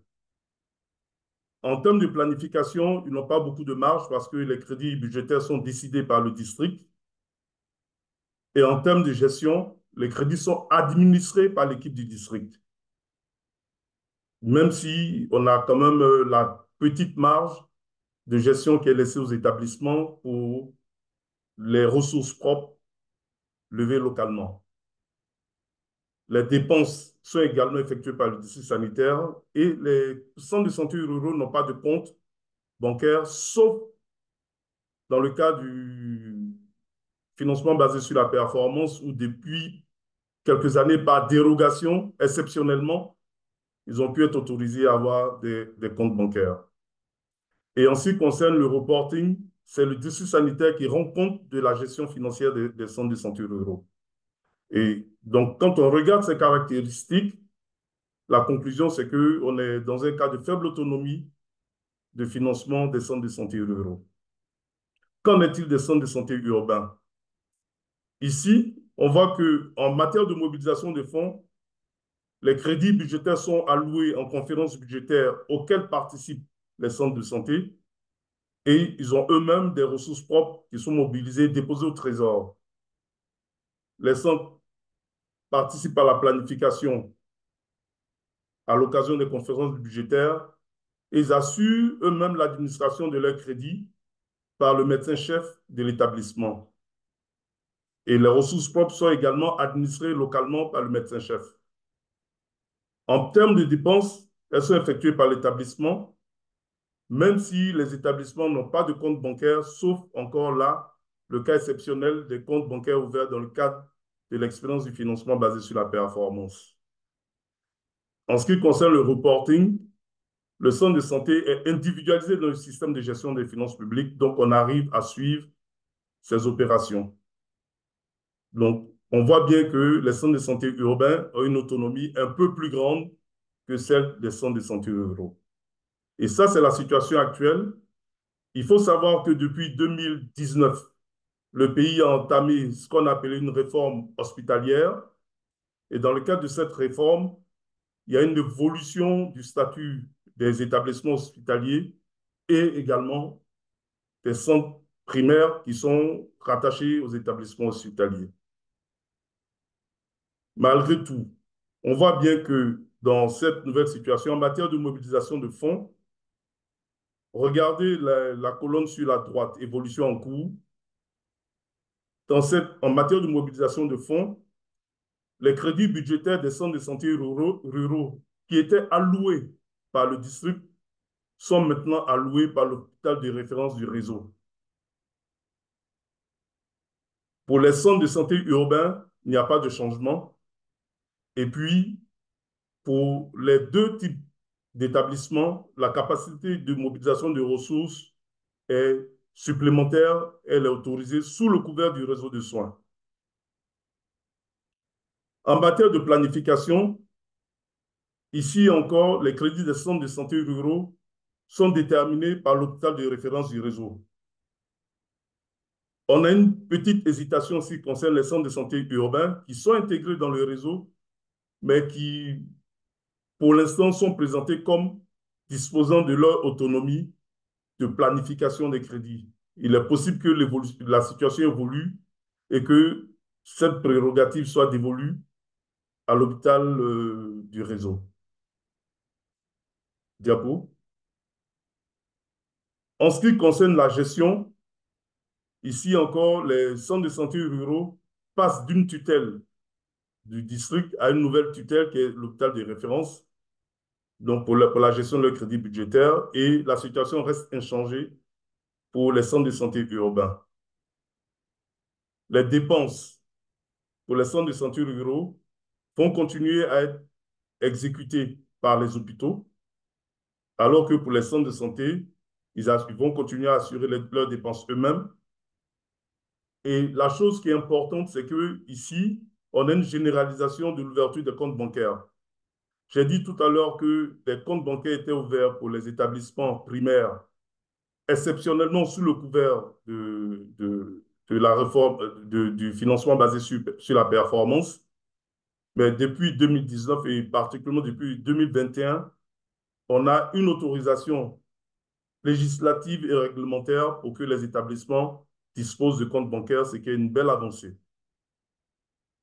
En termes de planification, ils n'ont pas beaucoup de marge parce que les crédits budgétaires sont décidés par le district. Et en termes de gestion, les crédits sont administrés par l'équipe du district. Même si on a quand même la petite marge de gestion qui est laissée aux établissements pour les ressources propres levées localement. Les dépenses sont également effectuées par le district sanitaire et les centres de santé ruraux n'ont pas de compte bancaire, sauf dans le cas du financement basé sur la performance où depuis quelques années, par dérogation, exceptionnellement, ils ont pu être autorisés à avoir des comptes bancaires. Et en ce qui concerne le reporting, c'est le district sanitaire qui rend compte de la gestion financière des centres de santé ruraux. Et donc, quand on regarde ces caractéristiques, la conclusion, c'est qu'on est dans un cas de faible autonomie de financement des centres de santé ruraux. Qu'en est-il des centres de santé urbains? Ici, on voit qu'en matière de mobilisation de fonds, les crédits budgétaires sont alloués en conférence budgétaire auxquelles participent les centres de santé et ils ont eux-mêmes des ressources propres qui sont mobilisées, déposées au trésor. Les centres participent à la planification à l'occasion des conférences budgétaires et ils assurent eux-mêmes l'administration de leurs crédits par le médecin-chef de l'établissement. Et les ressources propres sont également administrées localement par le médecin-chef. En termes de dépenses, elles sont effectuées par l'établissement, même si les établissements n'ont pas de compte bancaire, sauf encore là, le cas exceptionnel des comptes bancaires ouverts dans le cadre de l'expérience du financement basé sur la performance. En ce qui concerne le reporting, le centre de santé est individualisé dans le système de gestion des finances publiques, donc on arrive à suivre ces opérations. Donc, on voit bien que les centres de santé urbains ont une autonomie un peu plus grande que celle des centres de santé ruraux. Et ça, c'est la situation actuelle. Il faut savoir que depuis 2019, le pays a entamé ce qu'on appelait une réforme hospitalière. Et dans le cadre de cette réforme, il y a une évolution du statut des établissements hospitaliers et également des centres primaires qui sont rattachés aux établissements hospitaliers. Malgré tout, on voit bien que dans cette nouvelle situation, en matière de mobilisation de fonds, regardez la colonne sur la droite, évolution en cours. En matière de mobilisation de fonds, les crédits budgétaires des centres de santé ruraux qui étaient alloués par le district sont maintenant alloués par l'hôpital de référence du réseau. Pour les centres de santé urbains, il n'y a pas de changement. Et puis, pour les deux types d'établissements, la capacité de mobilisation de ressources est supplémentaire, elle est autorisée sous le couvert du réseau de soins. En matière de planification, ici encore, les crédits des centres de santé ruraux sont déterminés par l'hôpital de référence du réseau. On a une petite hésitation en ce qui concerne les centres de santé urbains qui sont intégrés dans le réseau, mais qui, pour l'instant, sont présentés comme disposant de leur autonomie de planification des crédits. Il est possible que la situation évolue et que cette prérogative soit dévolue à l'hôpital du réseau. Diapo. En ce qui concerne la gestion, ici encore, les centres de santé ruraux passent d'une tutelle du district à une nouvelle tutelle qui est l'hôpital de référence, donc pour la gestion de leur crédit budgétaire, et la situation reste inchangée pour les centres de santé urbains. Les dépenses pour les centres de santé ruraux vont continuer à être exécutées par les hôpitaux, alors que pour les centres de santé, ils vont continuer à assurer leurs dépenses eux-mêmes. Et la chose qui est importante, c'est qu'ici, on a une généralisation de l'ouverture des comptes bancaires. J'ai dit tout à l'heure que les comptes bancaires étaient ouverts pour les établissements primaires, exceptionnellement sous le couvert de la réforme du financement basé sur la performance. Mais depuis 2019 et particulièrement depuis 2021, on a une autorisation législative et réglementaire pour que les établissements disposent de comptes bancaires, ce qui est une belle avancée.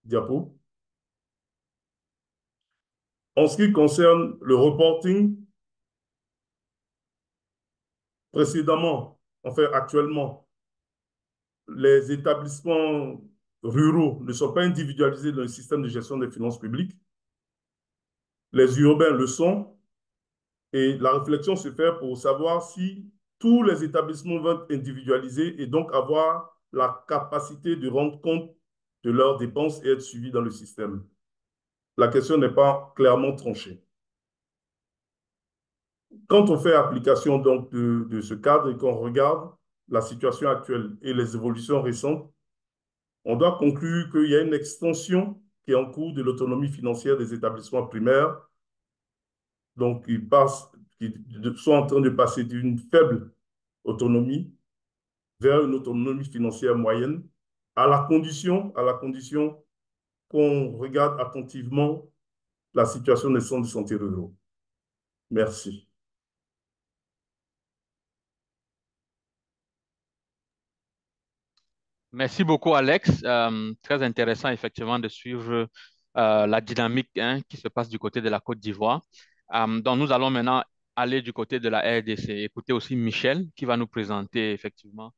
Diapo. En ce qui concerne le reporting, précédemment, enfin actuellement, les établissements ruraux ne sont pas individualisés dans le système de gestion des finances publiques. Les urbains le sont. Et la réflexion se fait pour savoir si tous les établissements vont être individualisés et donc avoir la capacité de rendre compte de leurs dépenses et être suivis dans le système. La question n'est pas clairement tranchée. Quand on fait application donc de ce cadre et qu'on regarde la situation actuelle et les évolutions récentes, on doit conclure qu'il y a une extension qui est en cours de l'autonomie financière des établissements primaires. Donc, ils sont en train de passer d'une faible autonomie vers une autonomie financière moyenne, à la condition qu'on regarde attentivement la situation des centres de santé ruraux. Merci. Merci beaucoup, Alex. Très intéressant, effectivement, de suivre la dynamique qui se passe du côté de la Côte d'Ivoire. Donc, nous allons maintenant aller du côté de la RDC. Écoutez aussi Michel qui va nous présenter, effectivement,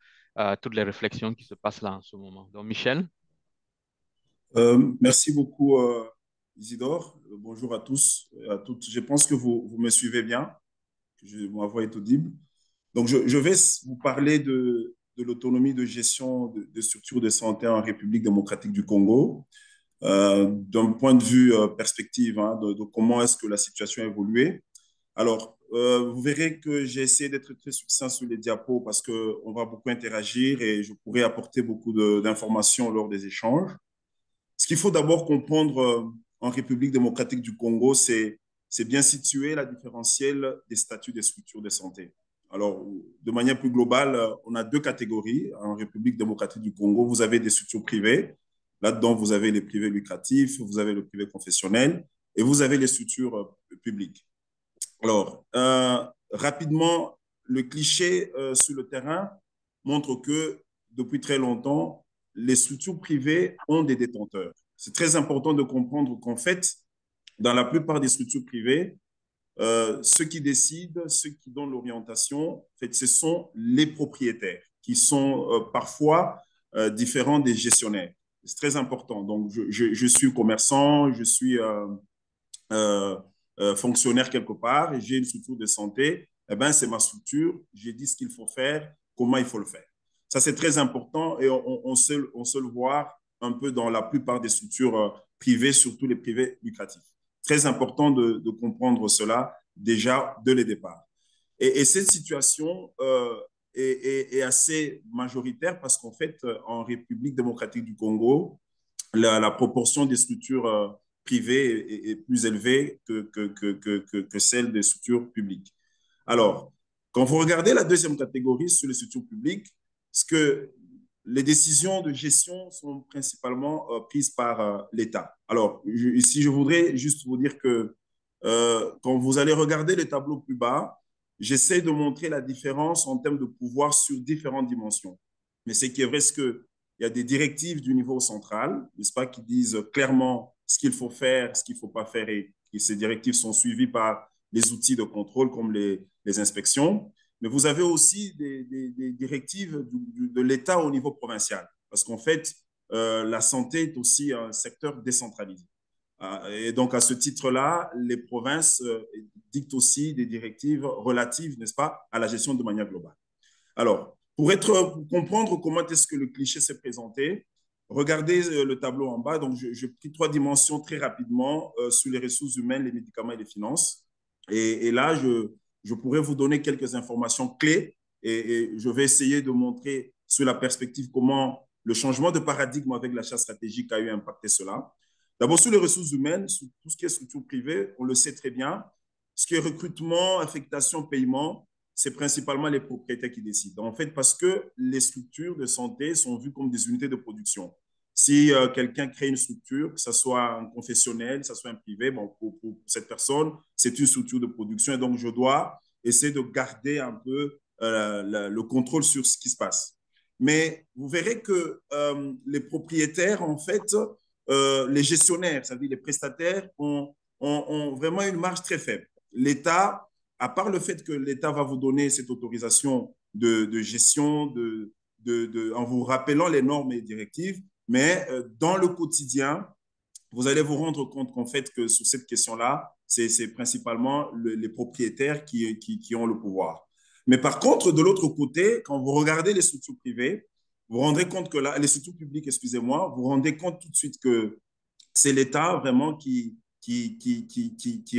toutes les réflexions qui se passent là en ce moment. Donc, Michel. Merci beaucoup, Isidore. Bonjour à tous et à toutes. Je pense que vous me suivez bien. Ma voix est audible. Donc, je vais vous parler de l'autonomie de gestion de structures de santé en République démocratique du Congo, d'un point de vue perspective, de comment est-ce que la situation a évolué. Alors, vous verrez que j'ai essayé d'être très succinct sur les diapos parce qu'on va beaucoup interagir et je pourrais apporter beaucoup d'informations lors des échanges. Ce qu'il faut d'abord comprendre en République démocratique du Congo, c'est bien situer la différentielle des statuts des structures de santé. Alors, de manière plus globale, on a deux catégories. En République démocratique du Congo, vous avez des structures privées. Là-dedans, vous avez les privés lucratifs, vous avez le privé confessionnel et vous avez les structures publiques. Alors, rapidement, le cliché sur le terrain montre que depuis très longtemps, les structures privées ont des détenteurs. C'est très important de comprendre qu'en fait, dans la plupart des structures privées, ceux qui décident, ceux qui donnent l'orientation, en fait, ce sont les propriétaires qui sont parfois différents des gestionnaires. C'est très important. Donc, je suis commerçant, je suis fonctionnaire quelque part et j'ai une structure de santé. Eh bien, c'est ma structure. J'ai dit ce qu'il faut faire, comment il faut le faire. Ça, c'est très important et on sait le voir un peu dans la plupart des structures privées, surtout les privés lucratifs. Très important de comprendre cela déjà dès le départ. Et cette situation est assez majoritaire parce qu'en fait, en République démocratique du Congo, la proportion des structures privées est plus élevée que celle des structures publiques. Alors, Quand vous regardez la deuxième catégorie sur les structures publiques, ce que les décisions de gestion sont principalement prises par l'État. Alors, ici, je voudrais juste vous dire que quand vous allez regarder le tableau plus bas, j'essaie de montrer la différence en termes de pouvoir sur différentes dimensions. Mais ce qui est vrai, c'est qu'il y a des directives du niveau central, n'est-ce pas, qui disent clairement ce qu'il faut faire, ce qu'il ne faut pas faire, et ces directives sont suivies par les outils de contrôle comme les inspections. Mais vous avez aussi des directives de l'État au niveau provincial, parce qu'en fait, la santé est aussi un secteur décentralisé. Et donc, à ce titre-là, les provinces dictent aussi des directives relatives, n'est-ce pas, à la gestion de manière globale. Alors, pour comprendre comment est-ce que le cliché s'est présenté, regardez le tableau en bas. Donc, je pris 3 dimensions très rapidement sur les ressources humaines, les médicaments et les finances. Et là, je pourrais vous donner quelques informations clés et je vais essayer de montrer sur la perspective comment le changement de paradigme avec l'achat stratégique a eu impacté cela. D'abord, sur les ressources humaines, sur tout ce qui est structure privée, on le sait très bien, ce qui est recrutement, affectation, paiement, c'est principalement les propriétaires qui décident. En fait, parce que les structures de santé sont vues comme des unités de production. Si quelqu'un crée une structure, que ce soit un confessionnel, que ce soit un privé, bon, pour cette personne, c'est une structure de production et donc je dois essayer de garder un peu le contrôle sur ce qui se passe. Mais vous verrez que les propriétaires, en fait, les gestionnaires, c'est-à-dire les prestataires, ont vraiment une marge très faible. L'État, à part le fait que l'État va vous donner cette autorisation de gestion en vous rappelant les normes et directives, mais dans le quotidien, vous allez vous rendre compte qu'en fait, que sur cette question-là, c'est principalement les propriétaires qui ont le pouvoir. Mais par contre, de l'autre côté, quand vous regardez les structures privées, vous vous rendrez compte que là, les structures publiques, excusez-moi, vous vous rendez compte tout de suite que c'est l'État vraiment qui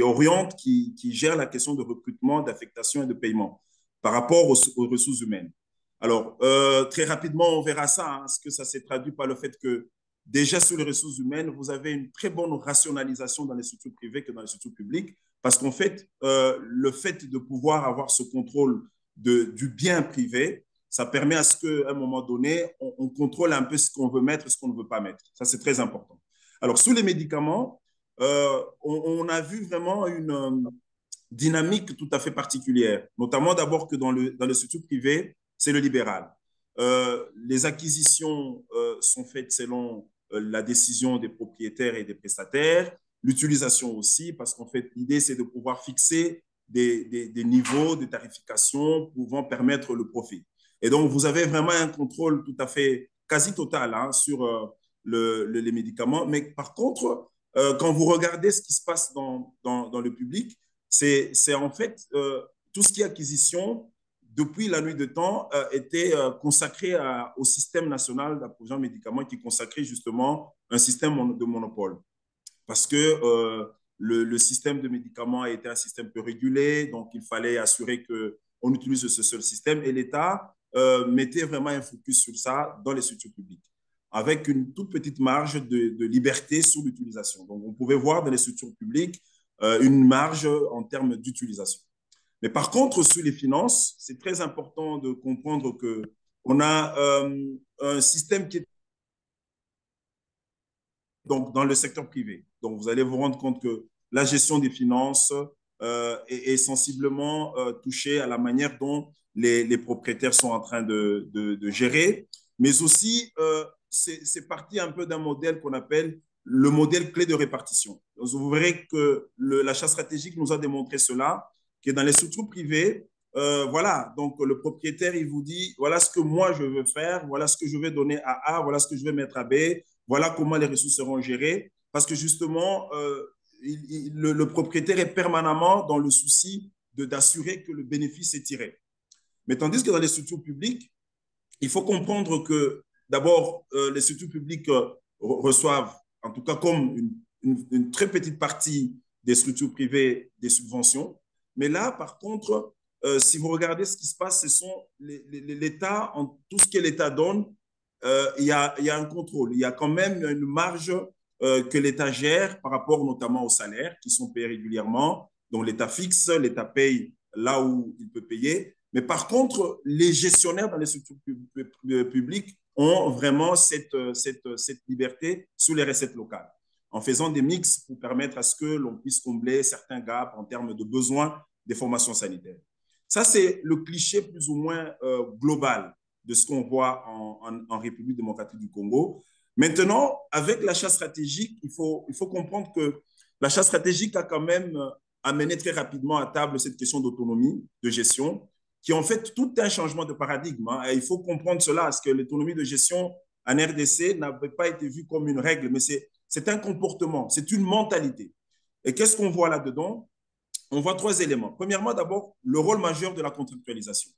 oriente, qui gère la question de recrutement, d'affectation et de paiement par rapport aux ressources humaines. Alors, très rapidement, on verra ça, hein, ce que ça s'est traduit par le fait que déjà sur les ressources humaines, vous avez une très bonne rationalisation dans les structures privées que dans les structures publiques, parce qu'en fait, le fait de pouvoir avoir ce contrôle du bien privé, ça permet à ce qu'à un moment donné, on contrôle un peu ce qu'on veut mettre et ce qu'on ne veut pas mettre. Ça, c'est très important. Alors, sous les médicaments, on a vu vraiment une dynamique tout à fait particulière, notamment d'abord que dans le secteur privé, c'est le libéral. Les acquisitions sont faites selon la décision des propriétaires et des prestataires, l'utilisation aussi, parce qu'en fait, l'idée, c'est de pouvoir fixer des niveaux de tarification pouvant permettre le profit. Et donc, vous avez vraiment un contrôle tout à fait quasi total hein, sur les médicaments. Mais par contre, quand vous regardez ce qui se passe dans le public, c'est en fait tout ce qui est acquisition, depuis la nuit de temps, était consacré au système national d'approvisionnement en médicaments qui est consacré justement un système de monopole. Parce que le système de médicaments a été un système peu régulé, donc il fallait assurer qu'on utilise ce seul système et l'État mettait vraiment un focus sur ça dans les structures publiques, avec une toute petite marge de liberté sur l'utilisation. Donc, on pouvait voir dans les structures publiques une marge en termes d'utilisation. Mais par contre, sur les finances, c'est très important de comprendre qu'on a un système qui est donc, dans le secteur privé. Donc, vous allez vous rendre compte que la gestion des finances est sensiblement touchée à la manière dont les propriétaires sont en train de gérer, mais aussi c'est parti un peu d'un modèle qu'on appelle le modèle clé de répartition. Donc, vous verrez que l'achat stratégique nous a démontré cela, que dans les structures privées, voilà, donc le propriétaire, il vous dit, voilà ce que moi je veux faire, voilà ce que je vais donner à A, voilà ce que je vais mettre à B, voilà comment les ressources seront gérées, parce que justement, le propriétaire est permanemment dans le souci d'assurer que le bénéfice est tiré. Mais tandis que dans les structures publiques, il faut comprendre que d'abord, les structures publiques reçoivent, en tout cas comme une très petite partie des structures privées, des subventions. Mais là, par contre, si vous regardez ce qui se passe, ce sont l'État, tout ce que l'État donne, il y a un contrôle. Il y a quand même une marge que l'État gère par rapport notamment aux salaires qui sont payés régulièrement. Donc, l'État fixe, l'État paye là où il peut payer. Mais par contre, les gestionnaires dans les structures publiques ont vraiment cette liberté sous les recettes locales, en faisant des mix pour permettre à ce que l'on puisse combler certains gaps en termes de besoins des formations sanitaires. Ça, c'est le cliché plus ou moins global de ce qu'on voit en République démocratique du Congo. Maintenant, avec l'achat stratégique, il faut comprendre que l'achat stratégique a quand même amené très rapidement à table cette question d'autonomie de gestion, qui est en fait tout un changement de paradigme. Hein. Et il faut comprendre cela, parce que l'autonomie de gestion en RDC n'avait pas été vue comme une règle, mais c'est un comportement, c'est une mentalité. Et qu'est-ce qu'on voit là-dedans? On voit trois éléments. Premièrement, d'abord, le rôle majeur de la contractualisation.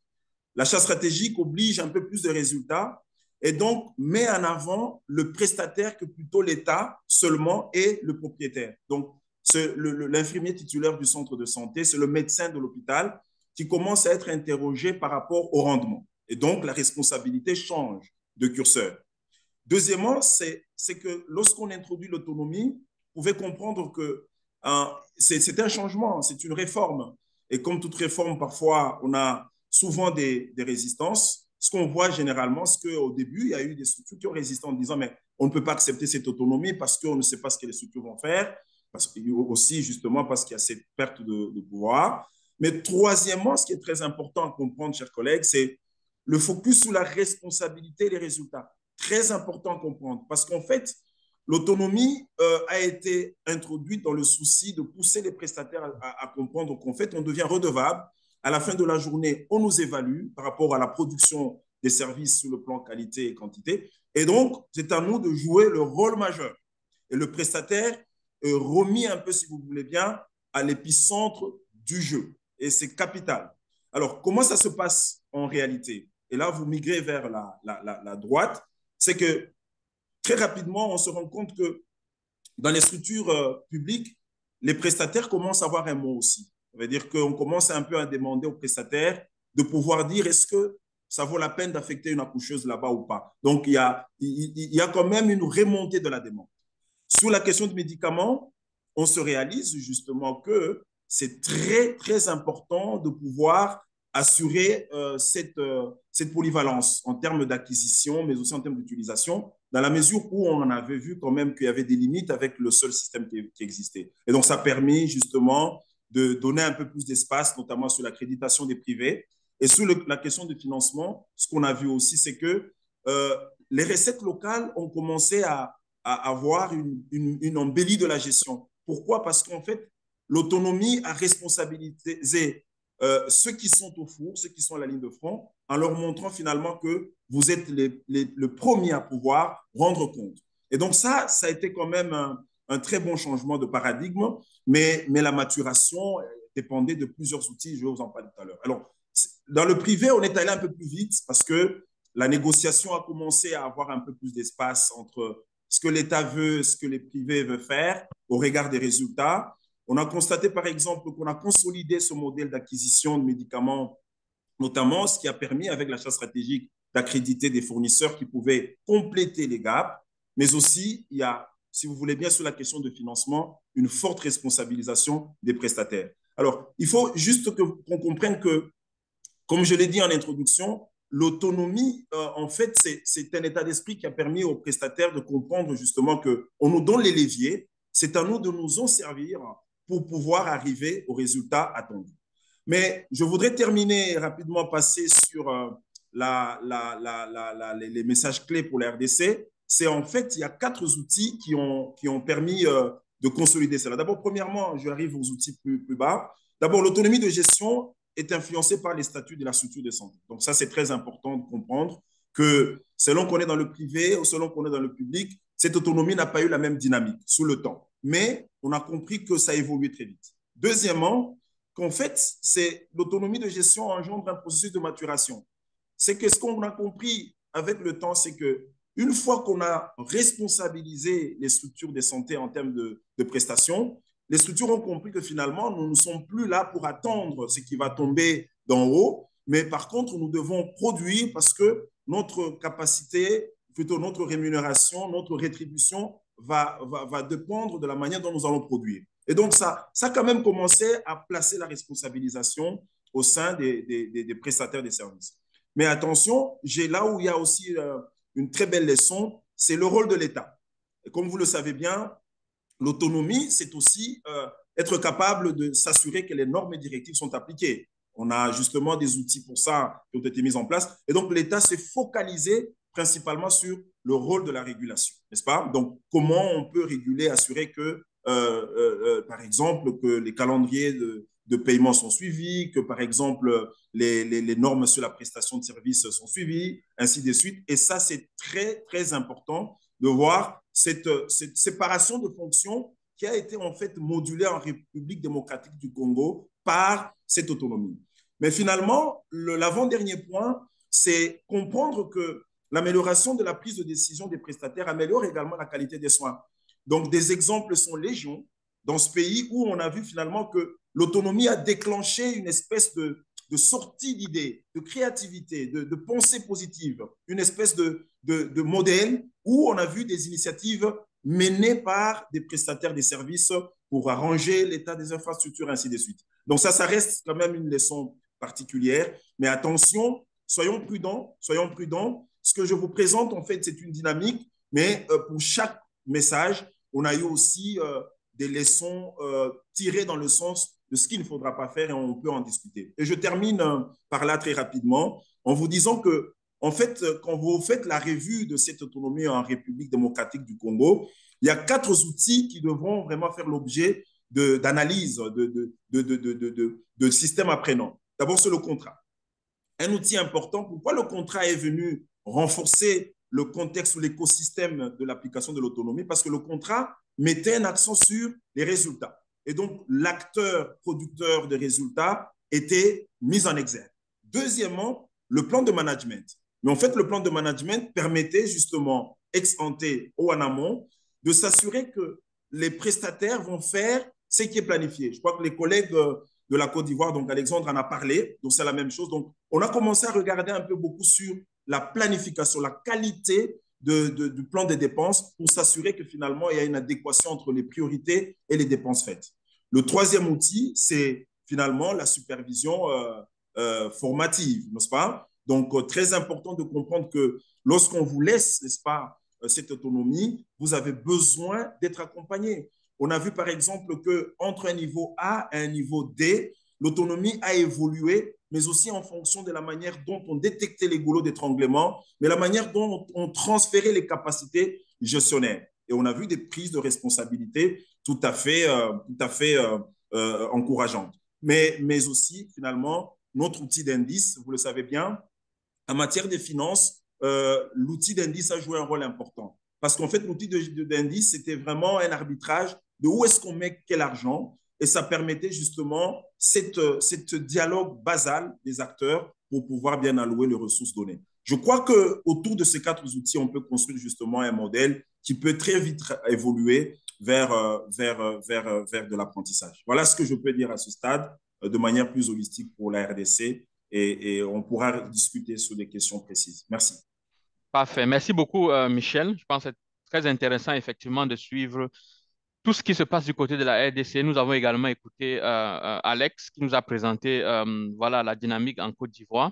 L'achat stratégique oblige un peu plus de résultats et donc met en avant le prestataire que plutôt l'État seulement et le propriétaire. Donc, l'infirmier titulaire du centre de santé, c'est le médecin de l'hôpital qui commence à être interrogé par rapport au rendement. Et donc, la responsabilité change de curseur. Deuxièmement, c'est que lorsqu'on introduit l'autonomie, vous pouvez comprendre que c'est un changement, c'est une réforme. Et comme toute réforme, parfois, on a souvent des résistances. Ce qu'on voit généralement, c'est qu'au début, il y a eu des structures qui ont résisté en disant mais on ne peut pas accepter cette autonomie parce qu'on ne sait pas ce que les structures vont faire, aussi justement parce qu'il y a cette perte de pouvoir. Mais troisièmement, ce qui est très important à comprendre, chers collègues, c'est le focus sur la responsabilité et les résultats. Très important à comprendre parce qu'en fait, l'autonomie a été introduite dans le souci de pousser les prestataires à comprendre qu'en fait, on devient redevable. À la fin de la journée, on nous évalue par rapport à la production des services sur le plan qualité et quantité. Et donc, c'est à nous de jouer le rôle majeur. Et le prestataire est remis un peu, si vous voulez bien, à l'épicentre du jeu. Et c'est capital. Alors, comment ça se passe en réalité? Et là, vous migrez vers la droite. C'est que très rapidement, on se rend compte que dans les structures publiques, les prestataires commencent à avoir un mot aussi. Ça veut dire qu'on commence un peu à demander aux prestataires de pouvoir dire est-ce que ça vaut la peine d'affecter une accoucheuse là-bas ou pas. Donc, il y a quand même une remontée de la demande. Sur la question du médicament, on se réalise justement que c'est très, très important de pouvoir assurer cette polyvalence en termes d'acquisition, mais aussi en termes d'utilisation, dans la mesure où on avait vu quand même qu'il y avait des limites avec le seul système qui existait. Et donc, ça a permis justement de donner un peu plus d'espace, notamment sur l'accréditation des privés. Et sur la question du financement, ce qu'on a vu aussi, c'est que les recettes locales ont commencé à avoir une embellie de la gestion. Pourquoi? Parce qu'en fait, l'autonomie a responsabilisé ceux qui sont au four, ceux qui sont à la ligne de front, en leur montrant finalement que vous êtes le premier à pouvoir rendre compte. Et donc ça a été quand même un très bon changement de paradigme, mais la maturation dépendait de plusieurs outils, je vais vous en parler tout à l'heure. Alors, dans le privé, on est allé un peu plus vite parce que la négociation a commencé à avoir un peu plus d'espace entre ce que l'État veut, ce que les privés veulent faire au regard des résultats. On a constaté, par exemple, qu'on a consolidé ce modèle d'acquisition de médicaments, notamment ce qui a permis, avec l'achat stratégique, d'accréditer des fournisseurs qui pouvaient compléter les gaps. Mais aussi, il y a, si vous voulez bien, sur la question de financement, une forte responsabilisation des prestataires. Alors, il faut juste qu'on comprenne que, comme je l'ai dit en introduction, l'autonomie, en fait, c'est un état d'esprit qui a permis aux prestataires de comprendre justement qu'on nous donne les leviers, c'est à nous de nous en servir pour pouvoir arriver aux résultats attendus. Mais je voudrais terminer rapidement, passer sur les messages clés pour la RDC. C'est en fait, il y a 4 outils qui ont permis de consolider cela. D'abord, premièrement, je arrive aux outils plus bas. D'abord, l'autonomie de gestion est influencée par les statuts de la structure de santé. Donc ça, c'est très important de comprendre que selon qu'on est dans le privé ou selon qu'on est dans le public, cette autonomie n'a pas eu la même dynamique sous le temps. Mais on a compris que ça a évolué très vite. Deuxièmement, qu'en fait, l'autonomie de gestion engendre un processus de maturation. C'est que ce qu'on a compris avec le temps, c'est que une fois qu'on a responsabilisé les structures de santé en termes de prestations, les structures ont compris que finalement, nous ne sommes plus là pour attendre ce qui va tomber d'en haut, mais par contre, nous devons produire parce que notre capacité, plutôt notre rémunération, notre rétribution va dépendre de la manière dont nous allons produire. Et donc, ça a quand même commencé à placer la responsabilisation au sein des prestataires des services. Mais attention, là où il y a aussi une très belle leçon, c'est le rôle de l'État. Et comme vous le savez bien, l'autonomie, c'est aussi être capable de s'assurer que les normes et directives sont appliquées. On a justement des outils pour ça qui ont été mis en place. Et donc, l'État s'est focalisé principalement sur le rôle de la régulation, n'est-ce pas? Donc, comment on peut réguler, assurer que, par exemple, que les calendriers de paiement sont suivis, que, par exemple, les normes sur la prestation de services sont suivies, ainsi de suite. Et ça, c'est très, très important de voir cette séparation de fonctions qui a été en fait modulée en République démocratique du Congo par cette autonomie. Mais finalement, l'avant-dernier point, c'est comprendre que l'amélioration de la prise de décision des prestataires améliore également la qualité des soins. Donc, des exemples sont légion dans ce pays où on a vu finalement que l'autonomie a déclenché une espèce de sortie d'idées, de créativité, de pensée positive, une espèce de modèle où on a vu des initiatives menées par des prestataires des services pour arranger l'état des infrastructures, ainsi de suite. Donc ça reste quand même une leçon particulière. Mais attention, soyons prudents, soyons prudents. Ce que je vous présente, en fait, c'est une dynamique, mais pour chaque message, on a eu aussi des leçons tirées dans le sens de ce qu'il ne faudra pas faire et on peut en discuter. Et je termine par là très rapidement en vous disant que, en fait, quand vous faites la revue de cette autonomie en République démocratique du Congo, il y a 4 outils qui devront vraiment faire l'objet d'analyse, de système apprenant. D'abord, c'est le contrat. Un outil important. Pourquoi le contrat est venu renforcer le contexte ou l'écosystème de l'application de l'autonomie? Parce que le contrat mettait un accent sur les résultats. Et donc, l'acteur producteur de résultats était mis en exergue. Deuxièmement, le plan de management. Mais en fait, le plan de management permettait justement, ex ante ou en amont, de s'assurer que les prestataires vont faire ce qui est planifié. Je crois que les collègues de la Côte d'Ivoire, donc Alexandre en a parlé, donc c'est la même chose. Donc, on a commencé à regarder un peu beaucoup sur la planification, la qualité du plan de dépenses pour s'assurer que finalement, il y a une adéquation entre les priorités et les dépenses faites. Le troisième outil, c'est finalement la supervision formative, n'est-ce pas? Donc, très important de comprendre que lorsqu'on vous laisse, n'est-ce pas, cette autonomie, vous avez besoin d'être accompagné. On a vu par exemple qu'entre un niveau A et un niveau D, l'autonomie a évolué, mais aussi en fonction de la manière dont on détectait les goulots d'étranglement, mais la manière dont on transférait les capacités gestionnaires. Et on a vu des prises de responsabilité tout à fait encourageantes. Mais aussi, finalement, notre outil d'indice, vous le savez bien, en matière de finances, l'outil d'indice a joué un rôle important. Parce qu'en fait, l'outil d'indice, c'était vraiment un arbitrage de où est-ce qu'on met quel argent. Et ça permettait justement cette dialogue basal des acteurs pour pouvoir bien allouer les ressources données. Je crois qu'autour de ces 4 outils, on peut construire justement un modèle qui peut très vite évoluer vers de l'apprentissage. Voilà ce que je peux dire à ce stade de manière plus holistique pour la RDC et on pourra discuter sur des questions précises. Merci. Parfait. Merci beaucoup, Michel. Je pense que c'est très intéressant, effectivement, de suivre tout ce qui se passe du côté de la RDC. Nous avons également écouté Alex qui nous a présenté voilà, la dynamique en Côte d'Ivoire.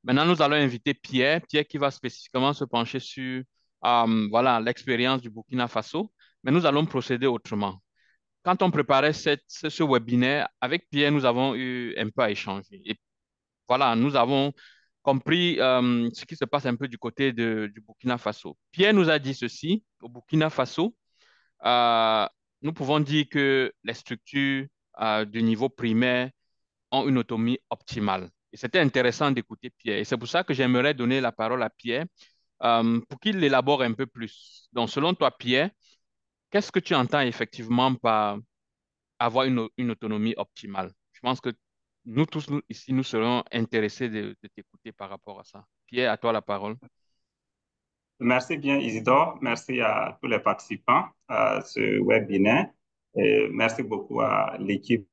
Maintenant, nous allons inviter Pierre, Pierre qui va spécifiquement se pencher sur voilà, l'expérience du Burkina Faso. Mais nous allons procéder autrement. Quand on préparait ce webinaire, avec Pierre, nous avons eu un peu à échanger. Et voilà, nous avons compris ce qui se passe un peu du côté du Burkina Faso. Pierre nous a dit ceci: au Burkina Faso, euh, nous pouvons dire que les structures du niveau primaire ont une autonomie optimale. Et c'était intéressant d'écouter Pierre. Et c'est pour ça que j'aimerais donner la parole à Pierre pour qu'il élabore un peu plus. Donc, selon toi, Pierre, qu'est-ce que tu entends effectivement par avoir une autonomie optimale? Je pense que nous tous, ici, nous serons intéressés de t'écouter par rapport à ça. Pierre, à toi la parole. Merci bien, Isidore. Merci à tous les participants à ce webinaire. Et merci beaucoup à l'équipe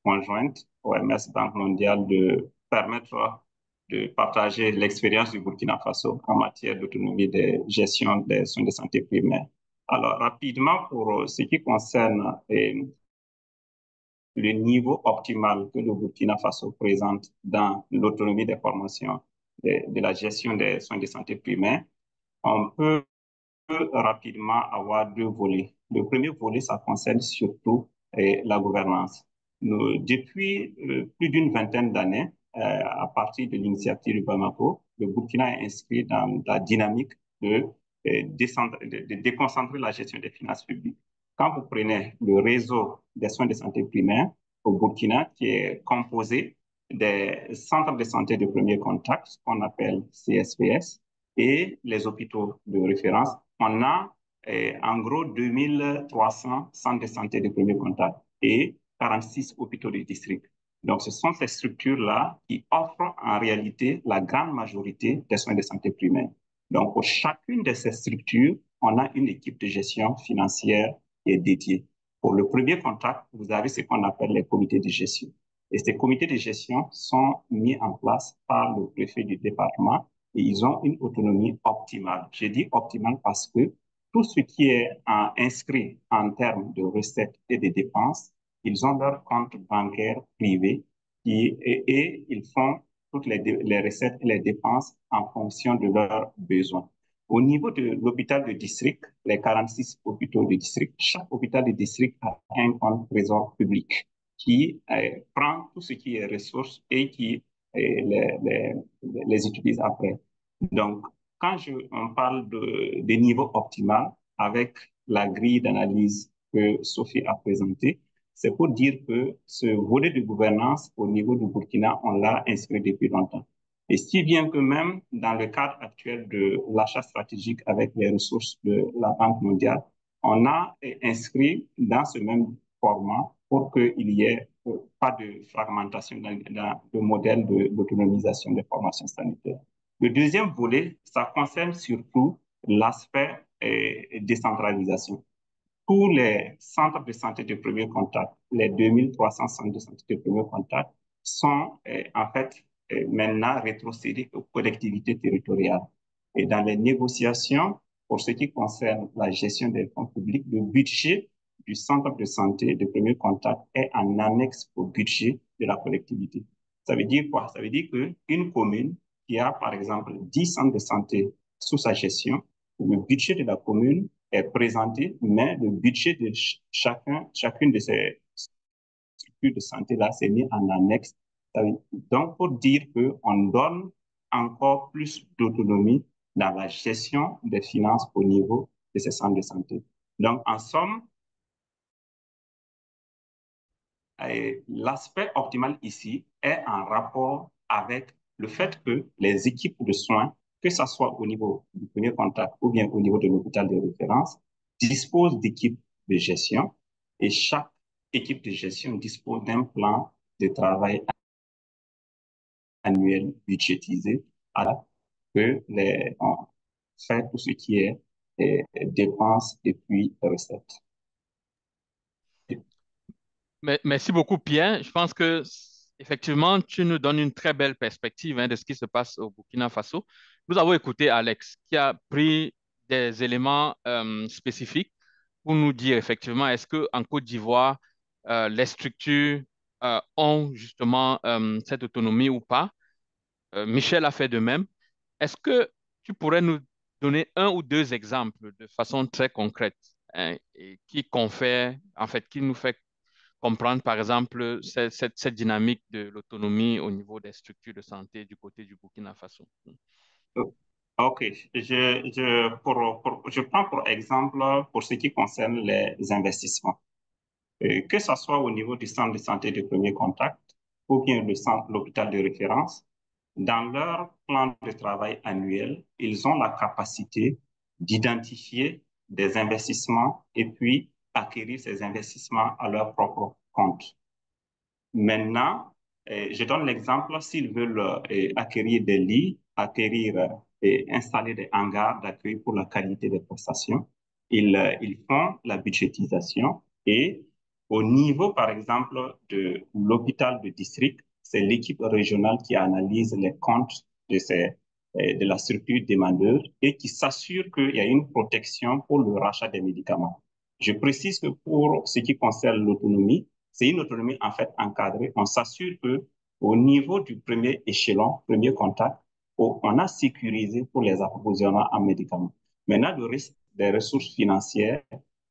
conjointe OMS Banque mondiale de permettre de partager l'expérience du Burkina Faso en matière d'autonomie de gestion des soins de santé primaires. Alors, rapidement, pour ce qui concerne le niveau optimal que le Burkina Faso présente dans l'autonomie des formations de la gestion des soins de santé primaires, on peut rapidement avoir deux volets. Le premier volet, ça concerne surtout la gouvernance. Depuis plus d'une vingtaine d'années, à partir de l'initiative du Bamako, le Burkina est inscrit dans la dynamique de déconcentrer la gestion des finances publiques. Quand vous prenez le réseau des soins de santé primaires au Burkina, qui est composé des centres de santé de premier contact, ce qu'on appelle CSPS, et les hôpitaux de référence, on a en gros 2300 centres de santé de premier contact et 46 hôpitaux de district. Donc, ce sont ces structures-là qui offrent en réalité la grande majorité des soins de santé primaires. Donc, pour chacune de ces structures, on a une équipe de gestion financière qui est dédiée. Pour le premier contact, vous avez ce qu'on appelle les comités de gestion. Et ces comités de gestion sont mis en place par le préfet du département et ils ont une autonomie optimale. Je dis optimale parce que tout ce qui est inscrit en termes de recettes et de dépenses, ils ont leur compte bancaire privé et ils font toutes les recettes et les dépenses en fonction de leurs besoins. Au niveau de l'hôpital de district, les 46 hôpitaux de district, chaque hôpital de district a un compte trésor public qui prend tout ce qui est ressources et qui les utilise après. Donc, quand on parle de niveau optimal avec la grille d'analyse que Sophie a présentée, c'est pour dire que ce volet de gouvernance au niveau du Burkina, on l'a inscrit depuis longtemps. Et si bien que même dans le cadre actuel de l'achat stratégique avec les ressources de la Banque mondiale, on a inscrit dans ce même format pour qu'il y ait pas de fragmentation dans le modèle d'autonomisation des formations sanitaires. Le deuxième volet, ça concerne surtout l'aspect décentralisation. Tous les centres de santé de premier contact, les 2300 centres de santé de premier contact, sont en fait maintenant rétrocédés aux collectivités territoriales. Et dans les négociations, pour ce qui concerne la gestion des fonds publics, le budget du centre de santé de premier contact est en annexe au budget de la collectivité. Ça veut dire quoi? Ça veut dire qu'une commune qui a, par exemple, 10 centres de santé sous sa gestion, le budget de la commune est présenté, mais le budget de chacune de ces structures de santé-là, c'est mis en annexe. Donc, pour dire qu'on donne encore plus d'autonomie dans la gestion des finances au niveau de ces centres de santé. Donc, en somme, l'aspect optimal ici est en rapport avec le fait que les équipes de soins, que ce soit au niveau du premier contact ou bien au niveau de l'hôpital de référence, disposent d'équipes de gestion et chaque équipe de gestion dispose d'un plan de travail annuel budgétisé alors que on fait tout ce qui est dépenses et puis recettes. Merci beaucoup, Pierre. Je pense que effectivement, tu nous donnes une très belle perspective de ce qui se passe au Burkina Faso. Nous avons écouté Alex qui a pris des éléments spécifiques pour nous dire effectivement est-ce qu'en Côte d'Ivoire, les structures ont justement cette autonomie ou pas. Michel a fait de même. Est-ce que tu pourrais nous donner un ou deux exemples de façon très concrète et qui confère, en fait, qui nous fait comprendre, par exemple, cette dynamique de l'autonomie au niveau des structures de santé du côté du Burkina Faso? OK. Je prends pour exemple pour ce qui concerne les investissements. Que ce soit au niveau du centre de santé de premier contact ou bien l'hôpital de référence, dans leur plan de travail annuel, ils ont la capacité d'identifier des investissements et puis acquérir ces investissements à leur propre compte. Maintenant, je donne l'exemple, s'ils veulent acquérir des lits, acquérir et installer des hangars d'accueil pour la qualité des prestations, ils font la budgétisation et au niveau, par exemple, de l'hôpital de district, c'est l'équipe régionale qui analyse les comptes de la structure demandeuse et qui s'assure qu'il y a une protection pour le rachat des médicaments. Je précise que pour ce qui concerne l'autonomie, c'est une autonomie en fait encadrée. On s'assure que au niveau du premier échelon, premier contact, on a sécurisé pour les approvisionnements en médicaments. Maintenant, le risque des ressources financières,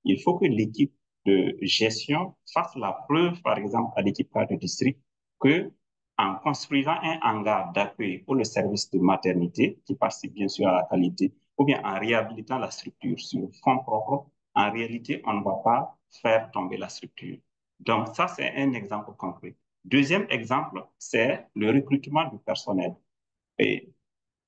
il faut que l'équipe de gestion fasse la preuve, par exemple, à l'équipe de district, que en construisant un hangar d'accueil pour le service de maternité, qui participe bien sûr à la qualité, ou bien en réhabilitant la structure sur fonds propres, en réalité, on ne va pas faire tomber la structure. Donc, ça, c'est un exemple concret. Deuxième exemple, c'est le recrutement du personnel. Et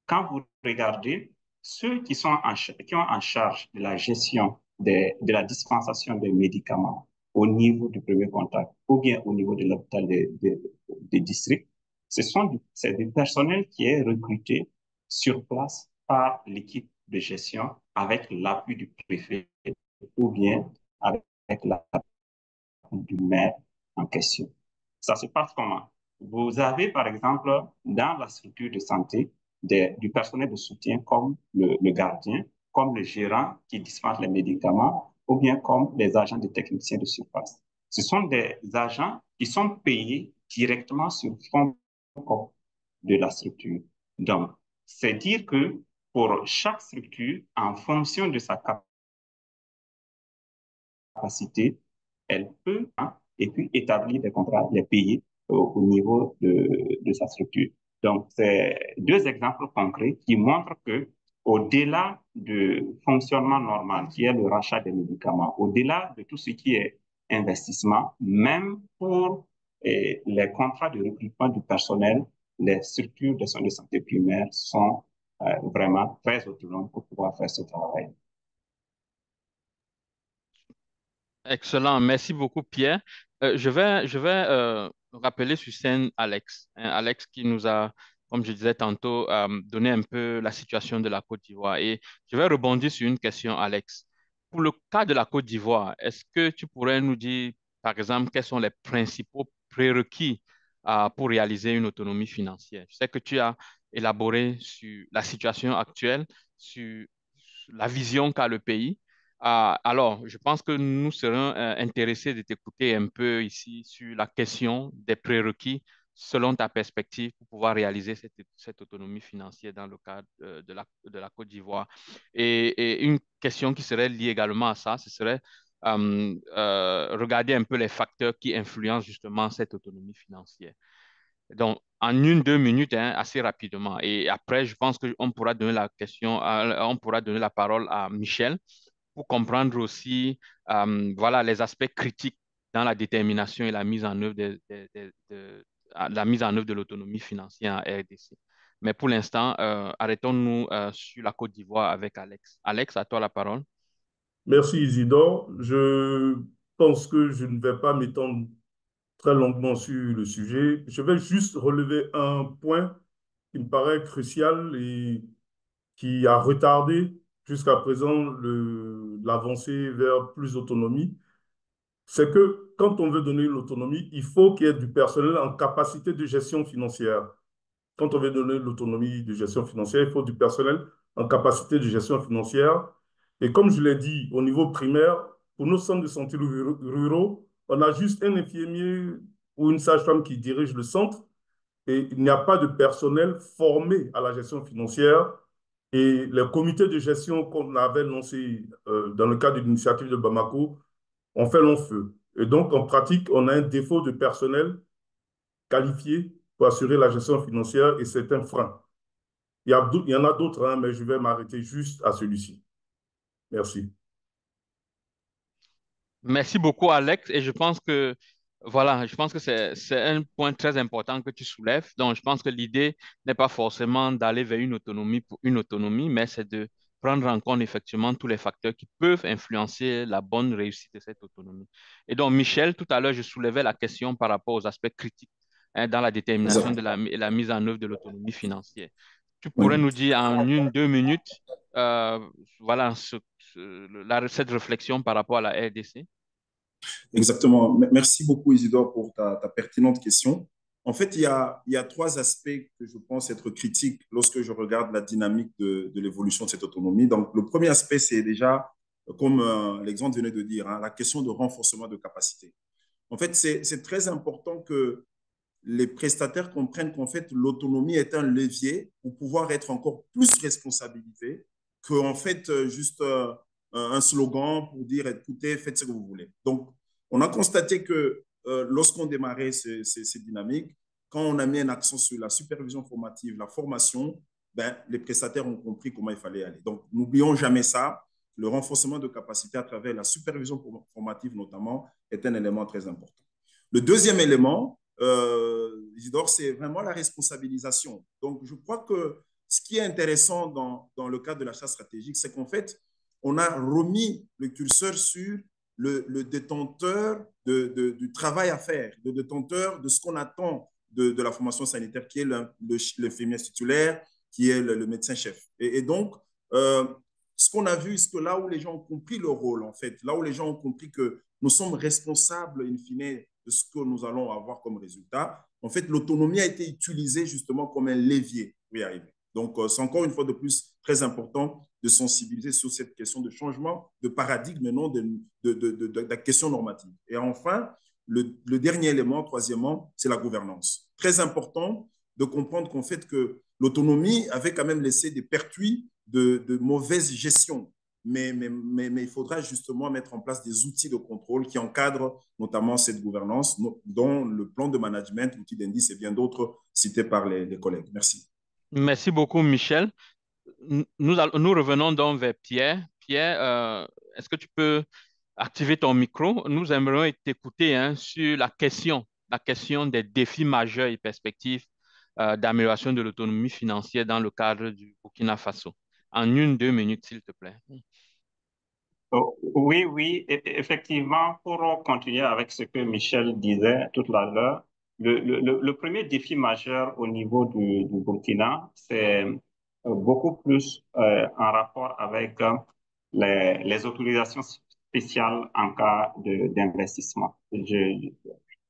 quand vous regardez, ceux qui ont en charge de la gestion de la dispensation des médicaments au niveau du premier contact ou bien au niveau de l'hôpital des districts, c'est du personnel qui est recruté sur place par l'équipe de gestion avec l'appui du préfet ou bien avec l'appui du maire en question. Ça se passe comment? Vous avez, par exemple, dans la structure de santé, du personnel de soutien comme le gardien, comme le gérant qui dispense les médicaments, ou bien comme les agents des techniciens de surface. Ce sont des agents qui sont payés directement sur le fonds de la structure. Donc, c'est dire que pour chaque structure, en fonction de sa capacité, elle peut et puis établir des contrats, les payer au niveau de sa structure. Donc, c'est deux exemples concrets qui montrent que au-delà du fonctionnement normal, qui est le rachat des médicaments, au-delà de tout ce qui est investissement, même pour les contrats de recrutement du personnel, les structures de soins de santé primaire sont vraiment très autonomes pour pouvoir faire ce travail. Excellent. Merci beaucoup, Pierre. Je vais rappeler sur scène Alex. Alex qui nous a, comme je disais tantôt, donné un peu la situation de la Côte d'Ivoire. Et je vais rebondir sur une question, Alex. Pour le cas de la Côte d'Ivoire, est-ce que tu pourrais nous dire, par exemple, quels sont les principaux prérequis pour réaliser une autonomie financière? Je sais que tu as élaboré sur la situation actuelle, sur la vision qu'a le pays. Alors, je pense que nous serons intéressés de t'écouter un peu ici sur la question des prérequis selon ta perspective pour pouvoir réaliser cette autonomie financière dans le cadre de la Côte d'Ivoire. Et une question qui serait liée également à ça, ce serait regarder un peu les facteurs qui influencent justement cette autonomie financière. Donc, en 1, 2 minutes, hein, assez rapidement. Et après, je pense qu'on pourra donner on pourra donner la parole à Michel pour comprendre aussi voilà, les aspects critiques dans la détermination et la mise en œuvre la mise en œuvre de l'autonomie financière en RDC. Mais pour l'instant, arrêtons-nous sur la Côte d'Ivoire avec Alex. Alex, à toi la parole. Merci Isidore. Je pense que je ne vais pas m'étendre très longuement sur le sujet. Je vais juste relever un point qui me paraît crucial et qui a retardé jusqu'à présent l'avancée vers plus d'autonomie. C'est que quand on veut donner l'autonomie, il faut qu'il y ait du personnel en capacité de gestion financière. Quand on veut donner l'autonomie de gestion financière, il faut du personnel en capacité de gestion financière. Et comme je l'ai dit, au niveau primaire, pour nos centres de santé ruraux, on a juste un infirmier ou une sage-femme qui dirige le centre et il n'y a pas de personnel formé à la gestion financière. Et les comités de gestion qu'on avait lancés dans le cadre de l'initiative de Bamako ont fait long feu. Et donc, en pratique, on a un défaut de personnel qualifié pour assurer la gestion financière et c'est un frein. Il y en a d'autres, hein, mais je vais m'arrêter juste à celui-ci. Merci. Merci beaucoup, Alex. Et je pense que, voilà, je pense que c'est un point très important que tu soulèves. Donc, je pense que l'idée n'est pas forcément d'aller vers une autonomie pour une autonomie, mais c'est de prendre en compte effectivement tous les facteurs qui peuvent influencer la bonne réussite de cette autonomie. Et donc, Michel, tout à l'heure, je soulevais la question par rapport aux aspects critiques hein, dans la détermination de la mise en œuvre de l'autonomie financière. Tu pourrais Oui. nous dire en 1, 2 minutes, euh, voilà, cette réflexion par rapport à la RDC? Exactement. Merci beaucoup, Isidore, pour ta pertinente question. En fait, il y a trois aspects que je pense être critiques lorsque je regarde la dynamique de l'évolution de cette autonomie. Donc, le premier aspect, c'est déjà, comme l'exemple venait de dire, hein, la question de renforcement de capacité. En fait, c'est très important que les prestataires comprennent qu'en fait, l'autonomie est un levier pour pouvoir être encore plus responsabilisés qu'en fait, juste un slogan pour dire, écoutez, faites ce que vous voulez. Donc, on a constaté que lorsqu'on démarrait ces dynamiques, quand on a mis un accent sur la supervision formative, la formation, ben, les prestataires ont compris comment il fallait aller. Donc, n'oublions jamais ça. Le renforcement de capacité à travers la supervision formative, notamment, est un élément très important. Le deuxième élément, Isidore, c'est vraiment la responsabilisation. Donc, je crois que ce qui est intéressant dans le cadre de l'achat stratégique, c'est qu'en fait, on a remis le curseur sur le détenteur du travail à faire, le détenteur de ce qu'on attend de la formation sanitaire, qui est l'infirmier titulaire, qui est le médecin-chef. Et donc, ce qu'on a vu, c'est que là où les gens ont compris le rôle, en fait, là où les gens ont compris que nous sommes responsables, in fine, de ce que nous allons avoir comme résultat, en fait, l'autonomie a été utilisée justement comme un levier pour y arriver. Donc, c'est encore une fois de plus très important de sensibiliser sur cette question de changement de paradigme et non de la question normative. Et enfin, le dernier élément, troisièmement, c'est la gouvernance. Très important de comprendre qu'en fait, que l'autonomie avait quand même laissé des pertuis de mauvaise gestion. Mais il faudra justement mettre en place des outils de contrôle qui encadrent notamment cette gouvernance, dont le plan de management, l'outil d'indice et bien d'autres cités par les collègues. Merci. Merci beaucoup, Michel. Nous revenons donc vers Pierre. Pierre, est-ce que tu peux activer ton micro? Nous aimerions t'écouter sur la question des défis majeurs et perspectives d'amélioration de l'autonomie financière dans le cadre du Burkina Faso. En 1-2 minutes, s'il te plaît. Oui, oui, effectivement, pour continuer avec ce que Michel disait tout à l'heure, le premier défi majeur au niveau du Burkina, c'est beaucoup plus en rapport avec les autorisations spéciales en cas d'investissement.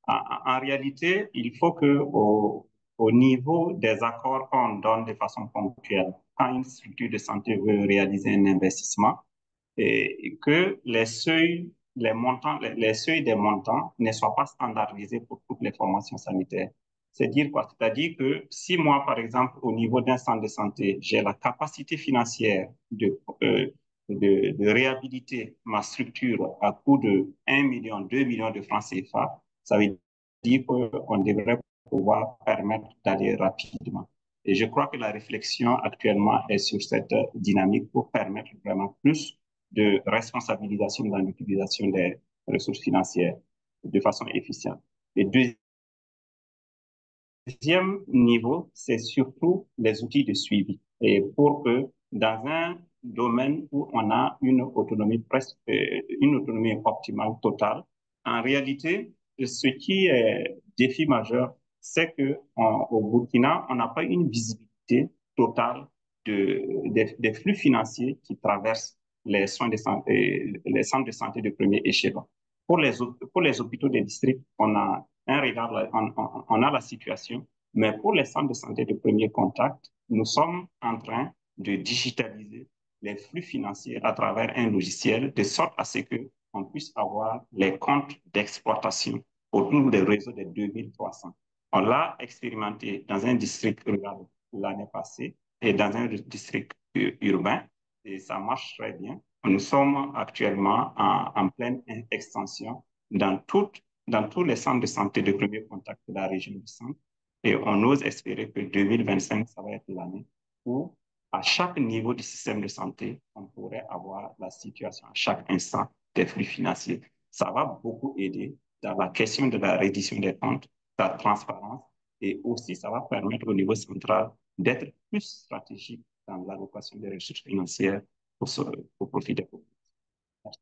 En réalité, il faut que au niveau des accords qu'on donne de façon ponctuelle, quand une structure de santé veut réaliser un investissement, et que les seuils des montants ne soient pas standardisés pour toutes les formations sanitaires. C'est dire quoi? C'est-à-dire que si moi, par exemple, au niveau d'un centre de santé, j'ai la capacité financière de réhabiliter ma structure à coût de 1 million, 2 millions de francs CFA, ça veut dire qu'on devrait pouvoir permettre d'aller rapidement. Et je crois que la réflexion actuellement est sur cette dynamique pour permettre vraiment plus de responsabilisation dans l'utilisation des ressources financières de façon efficiente. Le deuxième niveau, c'est surtout les outils de suivi. Et pour que dans un domaine où on a une autonomie optimale totale, en réalité, ce qui est défi majeur, c'est qu'au Burkina, on n'a pas une visibilité totale des flux financiers qui traversent les soins de santé, les centres de santé de premier échelon. Pour les hôpitaux des districts, on a un regard, on a la situation, mais pour les centres de santé de premier contact, nous sommes en train de digitaliser les flux financiers à travers un logiciel de sorte à ce qu'on puisse avoir les comptes d'exploitation autour des réseaux des 2300. On l'a expérimenté dans un district rural l'année passée et dans un district urbain et ça marche très bien. Nous sommes actuellement en pleine extension dans tous les centres de santé de premier contact de la région du centre et on ose espérer que 2025, ça va être l'année où à chaque niveau du système de santé, on pourrait avoir la situation à chaque instant des flux financiers. Ça va beaucoup aider dans la question de la reddition des comptes, de la transparence et aussi ça va permettre au niveau central d'être plus stratégique dans l'allocation des ressources financières pour profit des populations. Merci.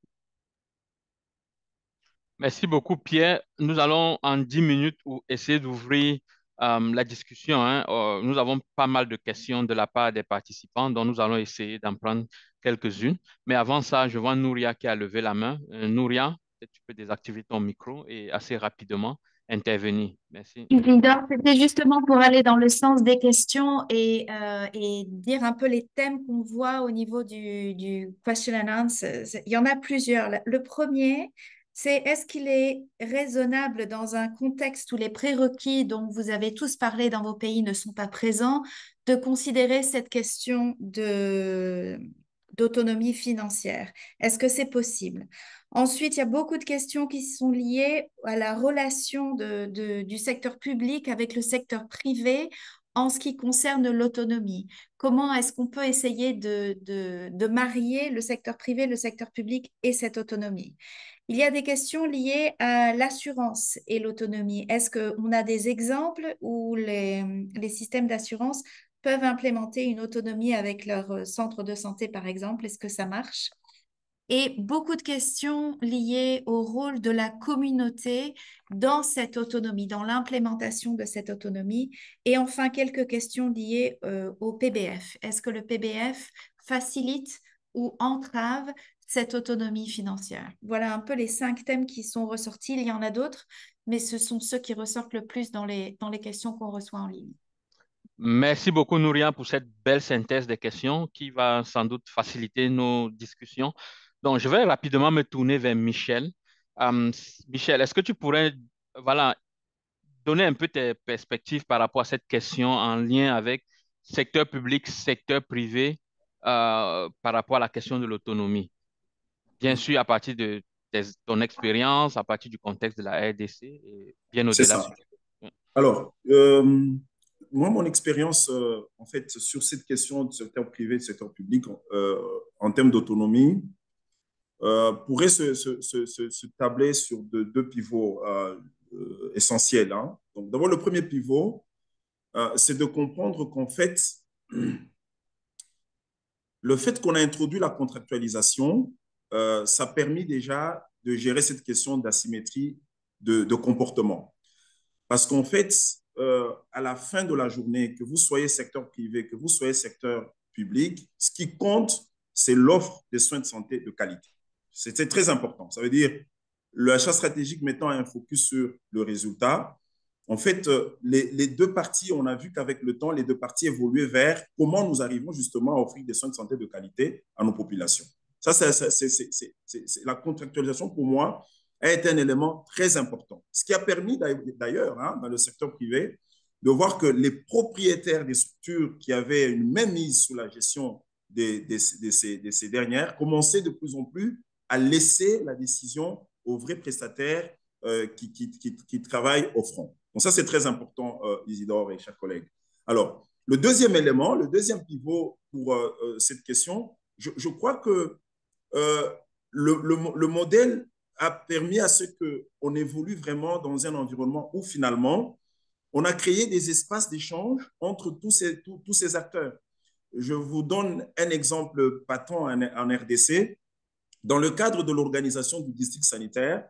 Merci beaucoup, Pierre. Nous allons en 10 minutes essayer d'ouvrir la discussion. Nous avons pas mal de questions de la part des participants, donc nous allons essayer d'en prendre quelques-unes. Mais avant ça, je vois Nouria qui a levé la main. Nouria, peut-être tu peux désactiver ton micro et assez rapidement intervenir. Merci. Isidore, c'était justement pour aller dans le sens des questions et dire un peu les thèmes qu'on voit au niveau du question and answer. Il y en a plusieurs. Le premier, c'est est-ce qu'il est raisonnable dans un contexte où les prérequis dont vous avez tous parlé dans vos pays ne sont pas présents, de considérer cette question d'autonomie financière? Est-ce que c'est possible? Ensuite, il y a beaucoup de questions qui sont liées à la relation du secteur public avec le secteur privé en ce qui concerne l'autonomie. Comment est-ce qu'on peut essayer de marier le secteur privé, le secteur public et cette autonomie? Il y a des questions liées à l'assurance et l'autonomie. Est-ce qu'on a des exemples où les systèmes d'assurance peuvent implémenter une autonomie avec leur centre de santé, par exemple? Est-ce que ça marche? Et beaucoup de questions liées au rôle de la communauté dans cette autonomie, dans l'implémentation de cette autonomie. Et enfin, quelques questions liées au PBF. Est-ce que le PBF facilite ou entrave cette autonomie financière? Voilà un peu les 5 thèmes qui sont ressortis. Il y en a d'autres, mais ce sont ceux qui ressortent le plus dans les questions qu'on reçoit en ligne. Merci beaucoup, Nouria, pour cette belle synthèse des questions qui va sans doute faciliter nos discussions. Donc, je vais rapidement me tourner vers Michel. Michel, est-ce que tu pourrais, voilà, donner un peu tes perspectives par rapport à cette question en lien avec secteur public, secteur privé, par rapport à la question de l'autonomie? Bien sûr, à partir de ton expérience, à partir du contexte de la RDC et bien C'est au-delà. ça. Alors, moi, mon expérience, en fait, sur cette question du secteur privé, du secteur public, en termes d'autonomie, pourrait se tabler sur deux pivots essentiels, hein. Donc, d'abord, le premier pivot, c'est de comprendre qu'en fait, le fait qu'on a introduit la contractualisation, ça a permis déjà de gérer cette question d'asymétrie de comportement. Parce qu'en fait, à la fin de la journée, que vous soyez secteur privé, que vous soyez secteur public, ce qui compte, c'est l'offre de soins de santé de qualité. C'est très important. Ça veut dire l'achat stratégique mettant un focus sur le résultat. En fait, les deux parties, on a vu qu'avec le temps, les deux parties évoluaient vers comment nous arrivons justement à offrir des soins de santé de qualité à nos populations. Ça, la contractualisation, pour moi, a été un élément très important. Ce qui a permis d'ailleurs, hein, dans le secteur privé, de voir que les propriétaires des structures qui avaient une même mise sur la gestion de ces dernières commençaient de plus en plus à laisser la décision aux vrais prestataires qui travaillent au front. Donc ça, c'est très important, Isidore et chers collègues. Alors, le deuxième élément, le deuxième pivot pour cette question, je crois que le modèle a permis à ce qu'on évolue vraiment dans un environnement où finalement, on a créé des espaces d'échange entre tous ces acteurs. Je vous donne un exemple patent en RDC. Dans le cadre de l'organisation du district sanitaire,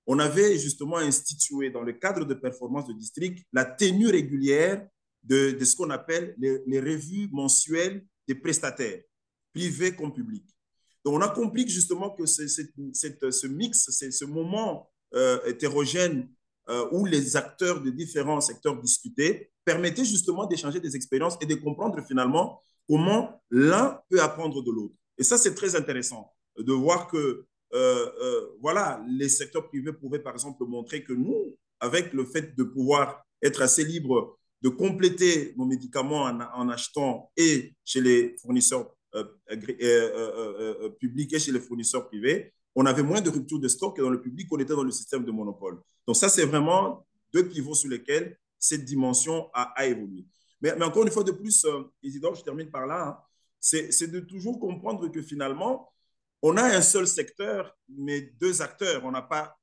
on avait justement institué dans le cadre de performance de district la tenue régulière de ce qu'on appelle les revues mensuelles des prestataires, privés comme publics. Donc, on a compris que justement que ce mix, ce moment hétérogène où les acteurs de différents secteurs discutaient, permettait justement d'échanger des expériences et de comprendre finalement comment l'un peut apprendre de l'autre. Et ça, c'est très intéressant de voir que voilà, les secteurs privés pouvaient par exemple montrer que nous, avec le fait de pouvoir être assez libre de compléter nos médicaments en achetant et chez les fournisseurs publics et chez les fournisseurs privés, on avait moins de rupture de stock que dans le public, on était dans le système de monopole. Donc ça, c'est vraiment deux pivots sur lesquels cette dimension a évolué. Mais encore une fois de plus, Isidore, je termine par là, hein, c'est de toujours comprendre que finalement, on a un seul secteur, mais deux acteurs. On n'a pas.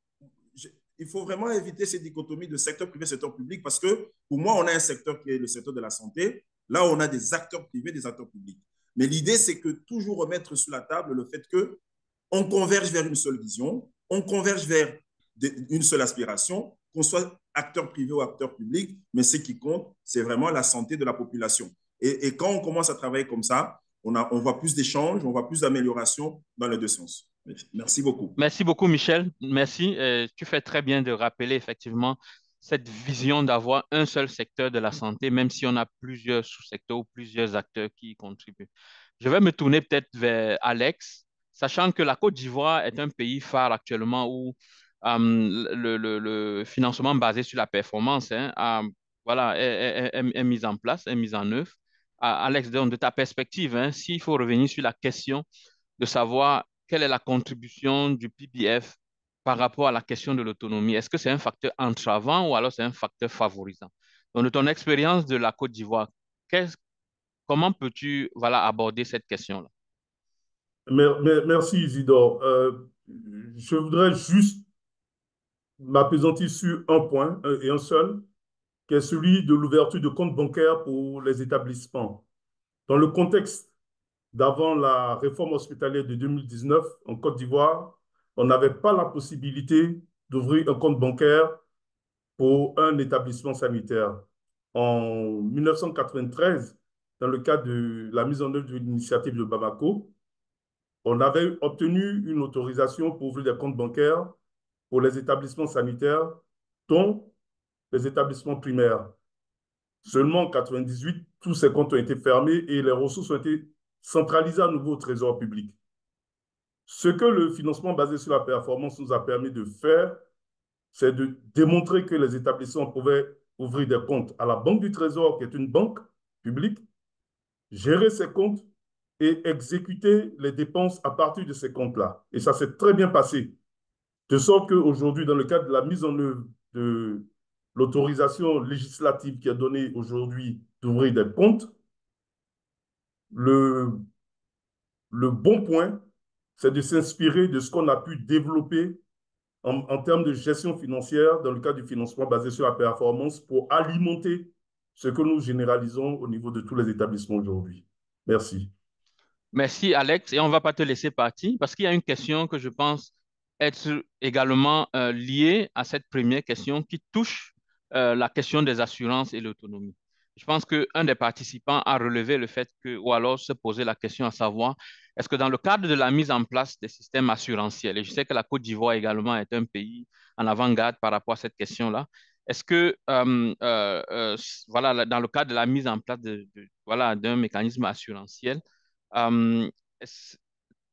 Il faut vraiment éviter ces dichotomies de secteur privé, secteur public, parce que pour moi, on a un secteur qui est le secteur de la santé. Là, on a des acteurs privés, des acteurs publics. Mais l'idée, c'est que toujours remettre sur la table le fait qu'on converge vers une seule vision, on converge vers une seule aspiration, qu'on soit acteur privé ou acteur public, mais ce qui compte, c'est vraiment la santé de la population. Et quand on commence à travailler comme ça, on voit plus d'échanges, on voit plus d'améliorations dans les deux sens. Merci beaucoup. Merci beaucoup, Michel. Merci. Tu fais très bien de rappeler effectivement cette vision d'avoir un seul secteur de la santé, même si on a plusieurs sous-secteurs ou plusieurs acteurs qui y contribuent. Je vais me tourner peut-être vers Alex, sachant que la Côte d'Ivoire est un pays phare actuellement où le financement basé sur la performance hein, voilà, est mis en place, est mis en œuvre. Alex, donc, de ta perspective, hein, s'il faut revenir sur la question de savoir quelle est la contribution du PBF par rapport à la question de l'autonomie, est-ce que c'est un facteur entravant ou alors c'est un facteur favorisant? Donc, de ton expérience de la Côte d'Ivoire, comment peux-tu voilà, aborder cette question-là? Merci Isidore. Je voudrais juste m'appesantir sur un point et un seul, qui est celui de l'ouverture de comptes bancaires pour les établissements. Dans le contexte d'avant la réforme hospitalière de 2019 en Côte d'Ivoire, on n'avait pas la possibilité d'ouvrir un compte bancaire pour un établissement sanitaire. En 1993, dans le cadre de la mise en œuvre de l'initiative de Bamako, on avait obtenu une autorisation pour ouvrir des comptes bancaires pour les établissements sanitaires, dont les établissements primaires. Seulement en 1998, tous ces comptes ont été fermés et les ressources ont été centralisées à nouveau au Trésor public. Ce que le financement basé sur la performance nous a permis de faire, c'est de démontrer que les établissements pouvaient ouvrir des comptes à la Banque du Trésor, qui est une banque publique, gérer ces comptes et exécuter les dépenses à partir de ces comptes-là. Et ça s'est très bien passé. De sorte qu'aujourd'hui, dans le cadre de la mise en œuvre de l'autorisation législative qui a donné aujourd'hui d'ouvrir des comptes, le bon point, c'est de s'inspirer de ce qu'on a pu développer en termes de gestion financière dans le cadre du financement basé sur la performance pour alimenter ce que nous généralisons au niveau de tous les établissements aujourd'hui. Merci. Merci, Alex. Et on ne va pas te laisser partir parce qu'il y a une question que je pense être également liée à cette première question qui touche la question des assurances et l'autonomie. Je pense qu'un des participants a relevé le fait que, ou alors se poser la question à savoir, est-ce que dans le cadre de la mise en place des systèmes assurantiels, et je sais que la Côte d'Ivoire également est un pays en avant-garde par rapport à cette question-là, est-ce que, voilà, dans le cadre de la mise en place voilà, d'un mécanisme assurantiel, euh, est-ce-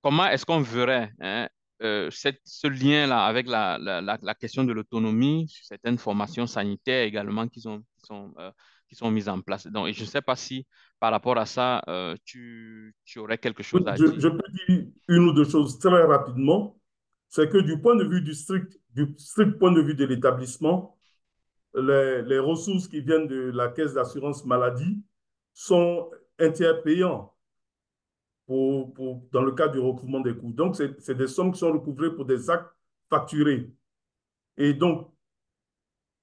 comment est-ce qu'on verrait hein, ce lien-là avec la question de l'autonomie sur certaines formations sanitaires également qui sont mises en place? Donc, et je ne sais pas si par rapport à ça, tu aurais quelque Oui, chose à je dire. peux dire une ou deux choses très rapidement. C'est que du point de vue du strict point de vue de l'établissement, les ressources qui viennent de la caisse d'assurance maladie sont interpayants dans le cadre du recouvrement des coûts. Donc, c'est des sommes qui sont recouvrées pour des actes facturés. Et donc,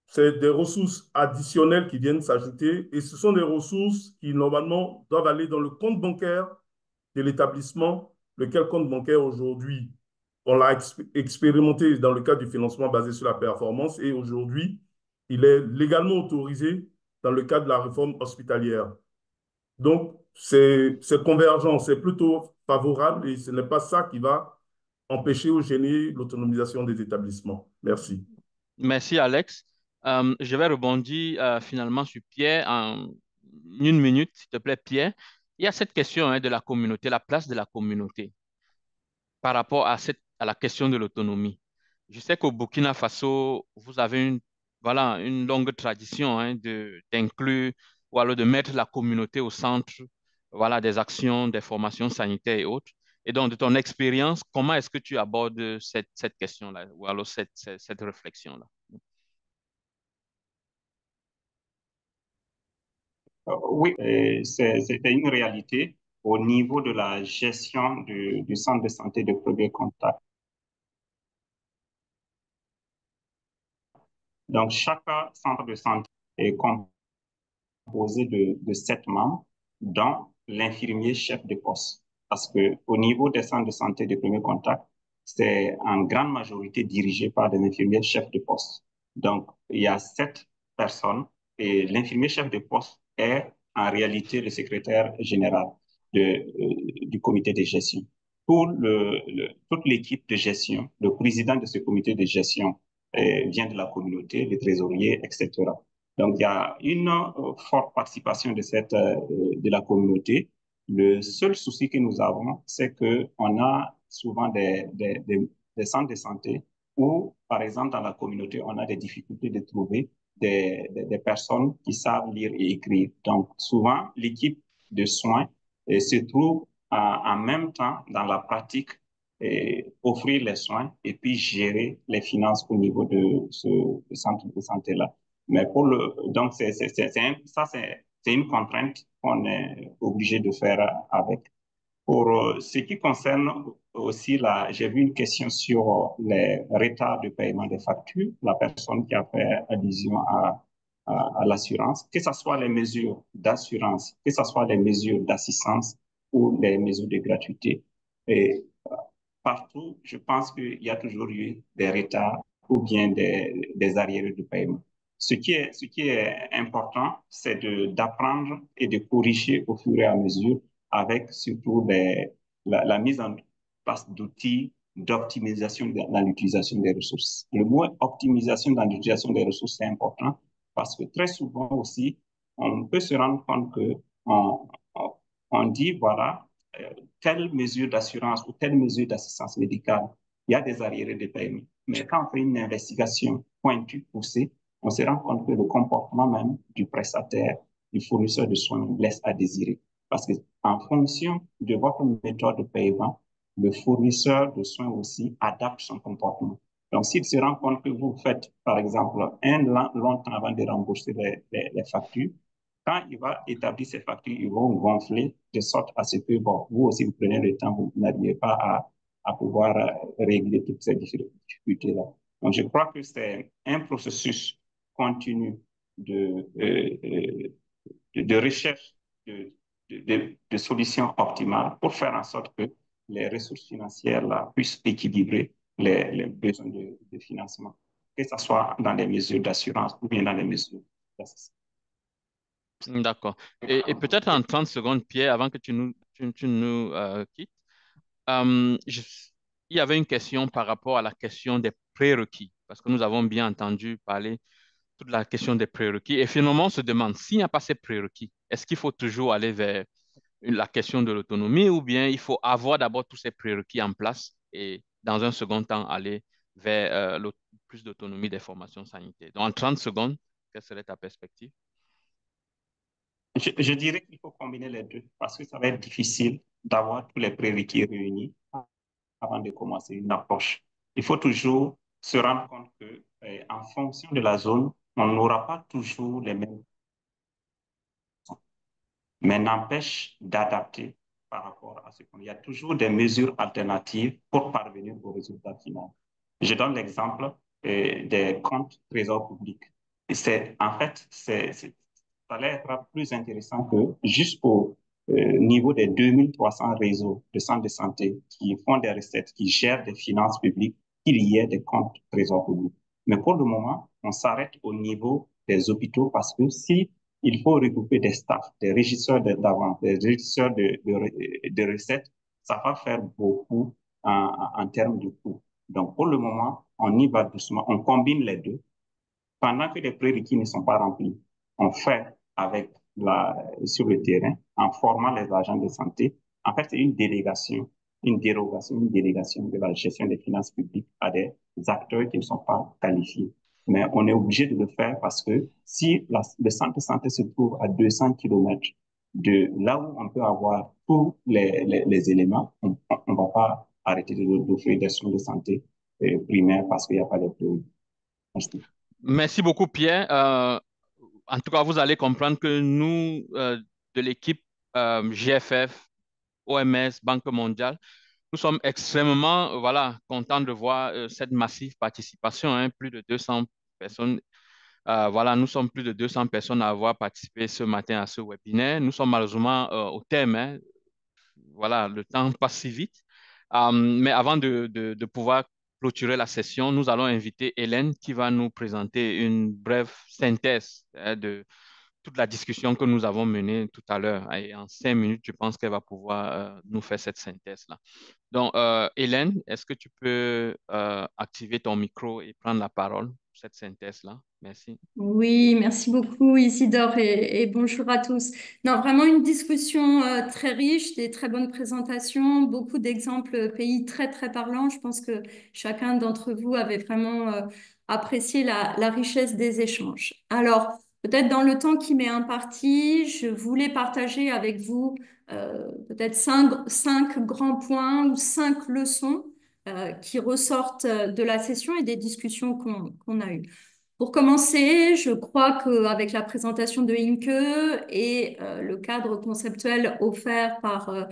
c'est des ressources additionnelles qui viennent s'ajouter et ce sont des ressources qui, normalement, doivent aller dans le compte bancaire de l'établissement, lequel compte bancaire aujourd'hui, on l'a expérimenté dans le cadre du financement basé sur la performance et aujourd'hui, il est légalement autorisé dans le cadre de la réforme hospitalière. Donc, c'est convergent, c'est plutôt favorable et ce n'est pas ça qui va empêcher ou gêner l'autonomisation des établissements. Merci. Merci, Alex. Je vais rebondir finalement sur Pierre en une minute, s'il te plaît, Pierre. Il y a cette question hein, de la communauté, la place de la communauté par rapport à à la question de l'autonomie. Je sais qu'au Burkina Faso, vous avez voilà, une longue tradition hein, d'inclure ou alors de mettre la communauté au centre voilà, des actions, des formations sanitaires et autres. Et donc, de ton expérience, comment est-ce que tu abordes cette question-là ou alors cette réflexion-là? Oui, c'était une réalité au niveau de la gestion du centre de santé de premier contact. Donc, chaque centre de santé est composé de 7 membres, dont l'infirmier chef de poste. Parce que au niveau des centres de santé de premier contact, c'est en grande majorité dirigé par des infirmiers chefs de poste. Donc, il y a 7 personnes et l'infirmier chef de poste est en réalité le secrétaire général du comité de gestion. Toute l'équipe de gestion, le président de ce comité de gestion vient de la communauté, le trésorier, etc. Donc, il y a une forte participation de la communauté. Le seul souci que nous avons, c'est qu'on a souvent des centres de santé où, par exemple, dans la communauté, on a des difficultés de trouver des personnes qui savent lire et écrire. Donc, souvent, l'équipe de soins se trouve en même temps dans la pratique offrir les soins et puis gérer les finances au niveau de ce centre de santé-là. Mais pour donc c'est une contrainte qu'on est obligé de faire avec. Pour ce qui concerne aussi j'ai vu une question sur les retards de paiement des factures, la personne qui a fait allusion à l'assurance, que ce soit les mesures d'assurance, que ce soit les mesures d'assistance ou les mesures de gratuité. Et partout, je pense qu'il y a toujours eu des retards ou bien des arriérés de paiement. Ce qui est important, c'est d'apprendre et de corriger au fur et à mesure avec surtout la mise en place d'outils d'optimisation dans l'utilisation des ressources. Le mot optimisation dans l'utilisation des ressources, c'est important parce que très souvent aussi, on peut se rendre compte que on, on dit, voilà, telle mesure d'assurance ou telle mesure d'assistance médicale, il y a des arriérés de paiement. Mais quand on fait une investigation pointue, poussée, on se rend compte que le comportement même du prestataire, du fournisseur de soins laisse à désirer. Parce que en fonction de votre méthode de paiement, le fournisseur de soins aussi adapte son comportement. Donc, s'il se rend compte que vous faites, par exemple, un long temps avant de rembourser les factures, quand il va établir ces factures, ils vont gonfler de sorte à ce que, bon, vous aussi, vous prenez le temps, vous n'arrivez pas à pouvoir régler toutes ces difficultés-là. Donc, je crois que c'est un processus continu de recherche de solutions optimales pour faire en sorte que les ressources financières là, puissent équilibrer les besoins de financement, que ce soit dans les mesures d'assurance ou bien dans les mesures d'assistance. D'accord. Et peut-être en 30 secondes, Pierre, avant que tu nous quittes, je- il y avait une question par rapport à la question des prérequis, parce que nous avons bien entendu parler toute la question des prérequis. Et finalement, on se demande, s'il n'y a pas ces prérequis, est-ce qu'il faut toujours aller vers la question de l'autonomie ou bien il faut avoir d'abord tous ces prérequis en place et dans un second temps aller vers plus d'autonomie des formations sanitaires. Donc, en 30 secondes, quelle serait ta perspective? Je dirais qu'il faut combiner les deux parce que ça va être difficile d'avoir tous les prérequis réunis avant de commencer une approche. Il faut toujours se rendre compte que, en fonction de la zone, on n'aura pas toujours les mêmes, mais n'empêche d'adapter par rapport à ce qu'on. Il y a toujours des mesures alternatives pour parvenir au résultat final. Je donne l'exemple des comptes trésor public. En fait, ça allait être plus intéressant que jusqu'au niveau des 2300 réseaux de centres de santé qui font des recettes, qui gèrent des finances publiques, qu'il y ait des comptes trésor public. Mais pour le moment, on s'arrête au niveau des hôpitaux parce que si il faut regrouper des staffs, des régisseurs d'avance, des régisseurs de recettes, ça va faire beaucoup en termes de coûts. Donc, pour le moment, on y va doucement, on combine les deux. Pendant que les prérequis ne sont pas remplis, on fait avec sur le terrain, en formant les agents de santé. En fait, c'est une délégation, une dérogation, une délégation de la gestion des finances publiques à des acteurs qui ne sont pas qualifiés. Mais on est obligé de le faire parce que si le centre de santé se trouve à 200 kilomètres de là où on peut avoir tous les éléments, on ne va pas arrêter d'offrir des soins de santé primaires parce qu'il n'y a pas de priorité. Merci. Merci beaucoup, Pierre. En tout cas, vous allez comprendre que nous, de l'équipe GFF, OMS, Banque mondiale, nous sommes extrêmement voilà, contents de voir cette massive participation, hein, plus de 200 personnes. Voilà, nous sommes plus de 200 personnes à avoir participé ce matin à ce webinaire. Nous sommes malheureusement au terme, hein. Voilà, le temps passe si vite. Mais avant de pouvoir clôturer la session, nous allons inviter Hélène qui va nous présenter une brève synthèse de toute la discussion que nous avons menée tout à l'heure. Et en 5 minutes, je pense qu'elle va pouvoir nous faire cette synthèse-là. Donc, Hélène, est-ce que tu peux activer ton micro et prendre la parole cette synthèse-là. Merci. Oui, merci beaucoup Isidore et bonjour à tous. Non, vraiment une discussion très riche, des très bonnes présentations, beaucoup d'exemples pays très très parlants. Je pense que chacun d'entre vous avait vraiment apprécié la richesse des échanges. Alors, peut-être dans le temps qui m'est imparti, je voulais partager avec vous peut-être cinq grands points ou cinq leçons qui ressortent de la session et des discussions qu'on a eues. Pour commencer, je crois qu'avec la présentation de Inke et le cadre conceptuel offert par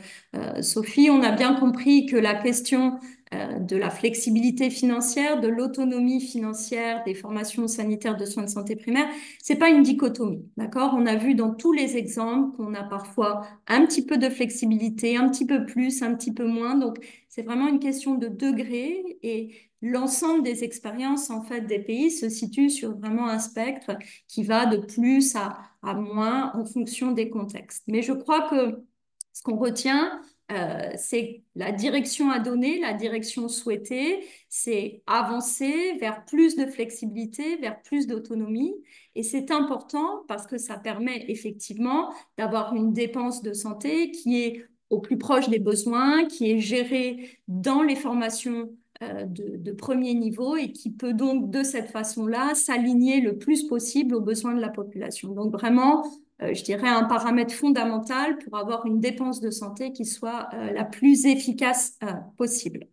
Sophie, on a bien compris que la question de la flexibilité financière, de l'autonomie financière des formations sanitaires de soins de santé primaire, c'est pas une dichotomie, d'accord? On a vu dans tous les exemples qu'on a parfois un petit peu de flexibilité, un petit peu plus, un petit peu moins. Donc, c'est vraiment une question de degré et l'ensemble des expériences en fait des pays se situe sur vraiment un spectre qui va de plus à moins en fonction des contextes. Mais je crois que ce qu'on retient, c'est la direction à donner, la direction souhaitée, c'est avancer vers plus de flexibilité, vers plus d'autonomie. Et c'est important parce que ça permet effectivement d'avoir une dépense de santé qui est au plus proche des besoins, qui est gérée dans les formations de premier niveau et qui peut donc de cette façon-là s'aligner le plus possible aux besoins de la population. Donc vraiment, je dirais un paramètre fondamental pour avoir une dépense de santé qui soit la plus efficace possible.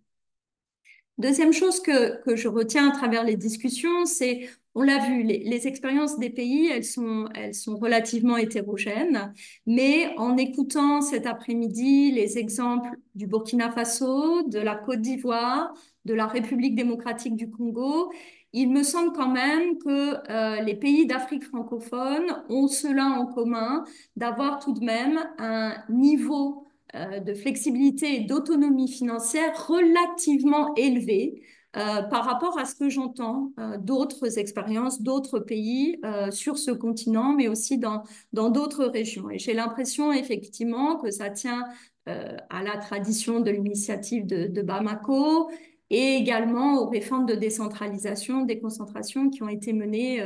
Deuxième chose que je retiens à travers les discussions, c'est, on l'a vu, les expériences des pays, elles sont relativement hétérogènes, mais en écoutant cet après-midi les exemples du Burkina Faso, de la Côte d'Ivoire, de la République démocratique du Congo, il me semble quand même que les pays d'Afrique francophone ont cela en commun, d'avoir tout de même un niveau de flexibilité et d'autonomie financière relativement élevée par rapport à ce que j'entends d'autres expériences, d'autres pays sur ce continent, mais aussi dans d'autres régions. Et j'ai l'impression effectivement que ça tient à la tradition de l'initiative de Bamako et également aux réformes de décentralisation, déconcentration qui ont été menées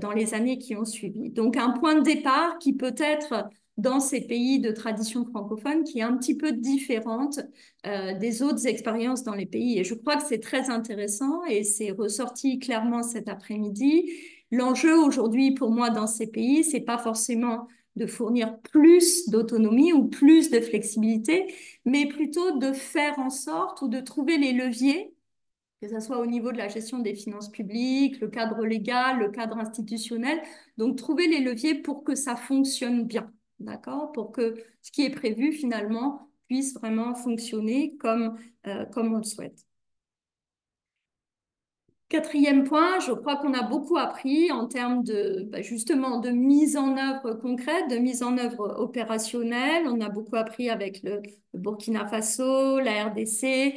dans les années qui ont suivi. Donc un point de départ qui peut être dans ces pays de tradition francophone qui est un petit peu différente des autres expériences dans les pays. Et je crois que c'est très intéressant et c'est ressorti clairement cet après-midi. L'enjeu aujourd'hui pour moi dans ces pays, c'est pas forcément de fournir plus d'autonomie ou plus de flexibilité, mais plutôt de faire en sorte ou de trouver les leviers, que ce soit au niveau de la gestion des finances publiques, le cadre légal, le cadre institutionnel, donc trouver les leviers pour que ça fonctionne bien. D'accord? Pour que ce qui est prévu, finalement, puisse vraiment fonctionner comme on le souhaite. Quatrième point, je crois qu'on a beaucoup appris en termes de, justement, de mise en œuvre concrète, de mise en œuvre opérationnelle. On a beaucoup appris avec le Burkina Faso, la RDC.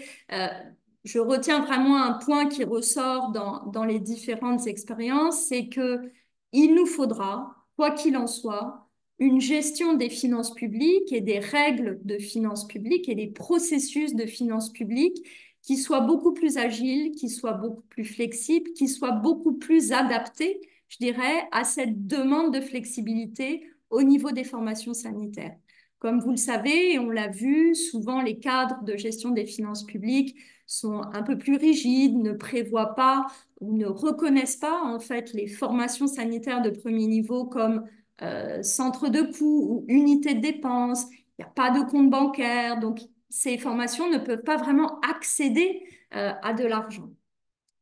Je retiens vraiment un point qui ressort dans les différentes expériences, c'est qu'il nous faudra, quoi qu'il en soit, une gestion des finances publiques et des règles de finances publiques et des processus de finances publiques qui soit beaucoup plus agile, qui soit beaucoup plus flexible, qui soit beaucoup plus adapté, je dirais, à cette demande de flexibilité au niveau des formations sanitaires. Comme vous le savez, et on l'a vu, souvent les cadres de gestion des finances publiques sont un peu plus rigides, ne prévoient pas ou ne reconnaissent pas en fait les formations sanitaires de premier niveau comme centre de coût ou unité de dépense. Il n'y a pas de compte bancaire, donc ces formations ne peuvent pas vraiment accéder à de l'argent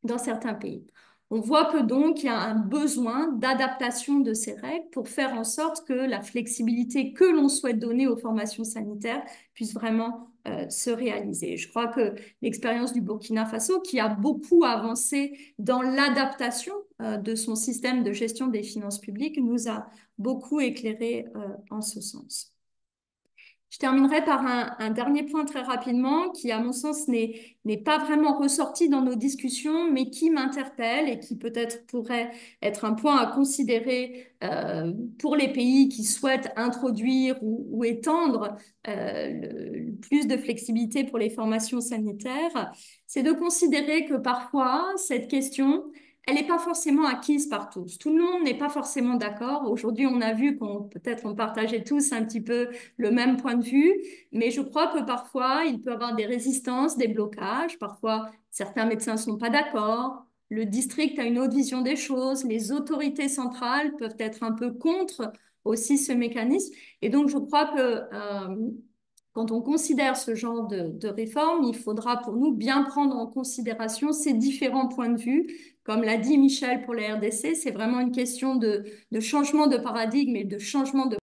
dans certains pays. On voit que donc il y a un besoin d'adaptation de ces règles pour faire en sorte que la flexibilité que l'on souhaite donner aux formations sanitaires puisse vraiment se réaliser. Je crois que l'expérience du Burkina Faso, qui a beaucoup avancé dans l'adaptation de son système de gestion des finances publiques, nous a beaucoup éclairé en ce sens. Je terminerai par un dernier point très rapidement qui, à mon sens, n'est pas vraiment ressorti dans nos discussions, mais qui m'interpelle et qui peut-être pourrait être un point à considérer pour les pays qui souhaitent introduire ou étendre plus de flexibilité pour les formations sanitaires. C'est de considérer que parfois, cette question, elle n'est pas forcément acquise par tous. Tout le monde n'est pas forcément d'accord. Aujourd'hui, on a vu peut-être on partageait tous un petit peu le même point de vue, mais je crois que parfois, il peut y avoir des résistances, des blocages. Parfois, certains médecins ne sont pas d'accord. Le district a une autre vision des choses. Les autorités centrales peuvent être un peu contre aussi ce mécanisme. Et donc, je crois que quand on considère ce genre de réforme, il faudra pour nous bien prendre en considération ces différents points de vue. Comme l'a dit Michel pour la RDC, c'est vraiment une question de changement de paradigme et de changement de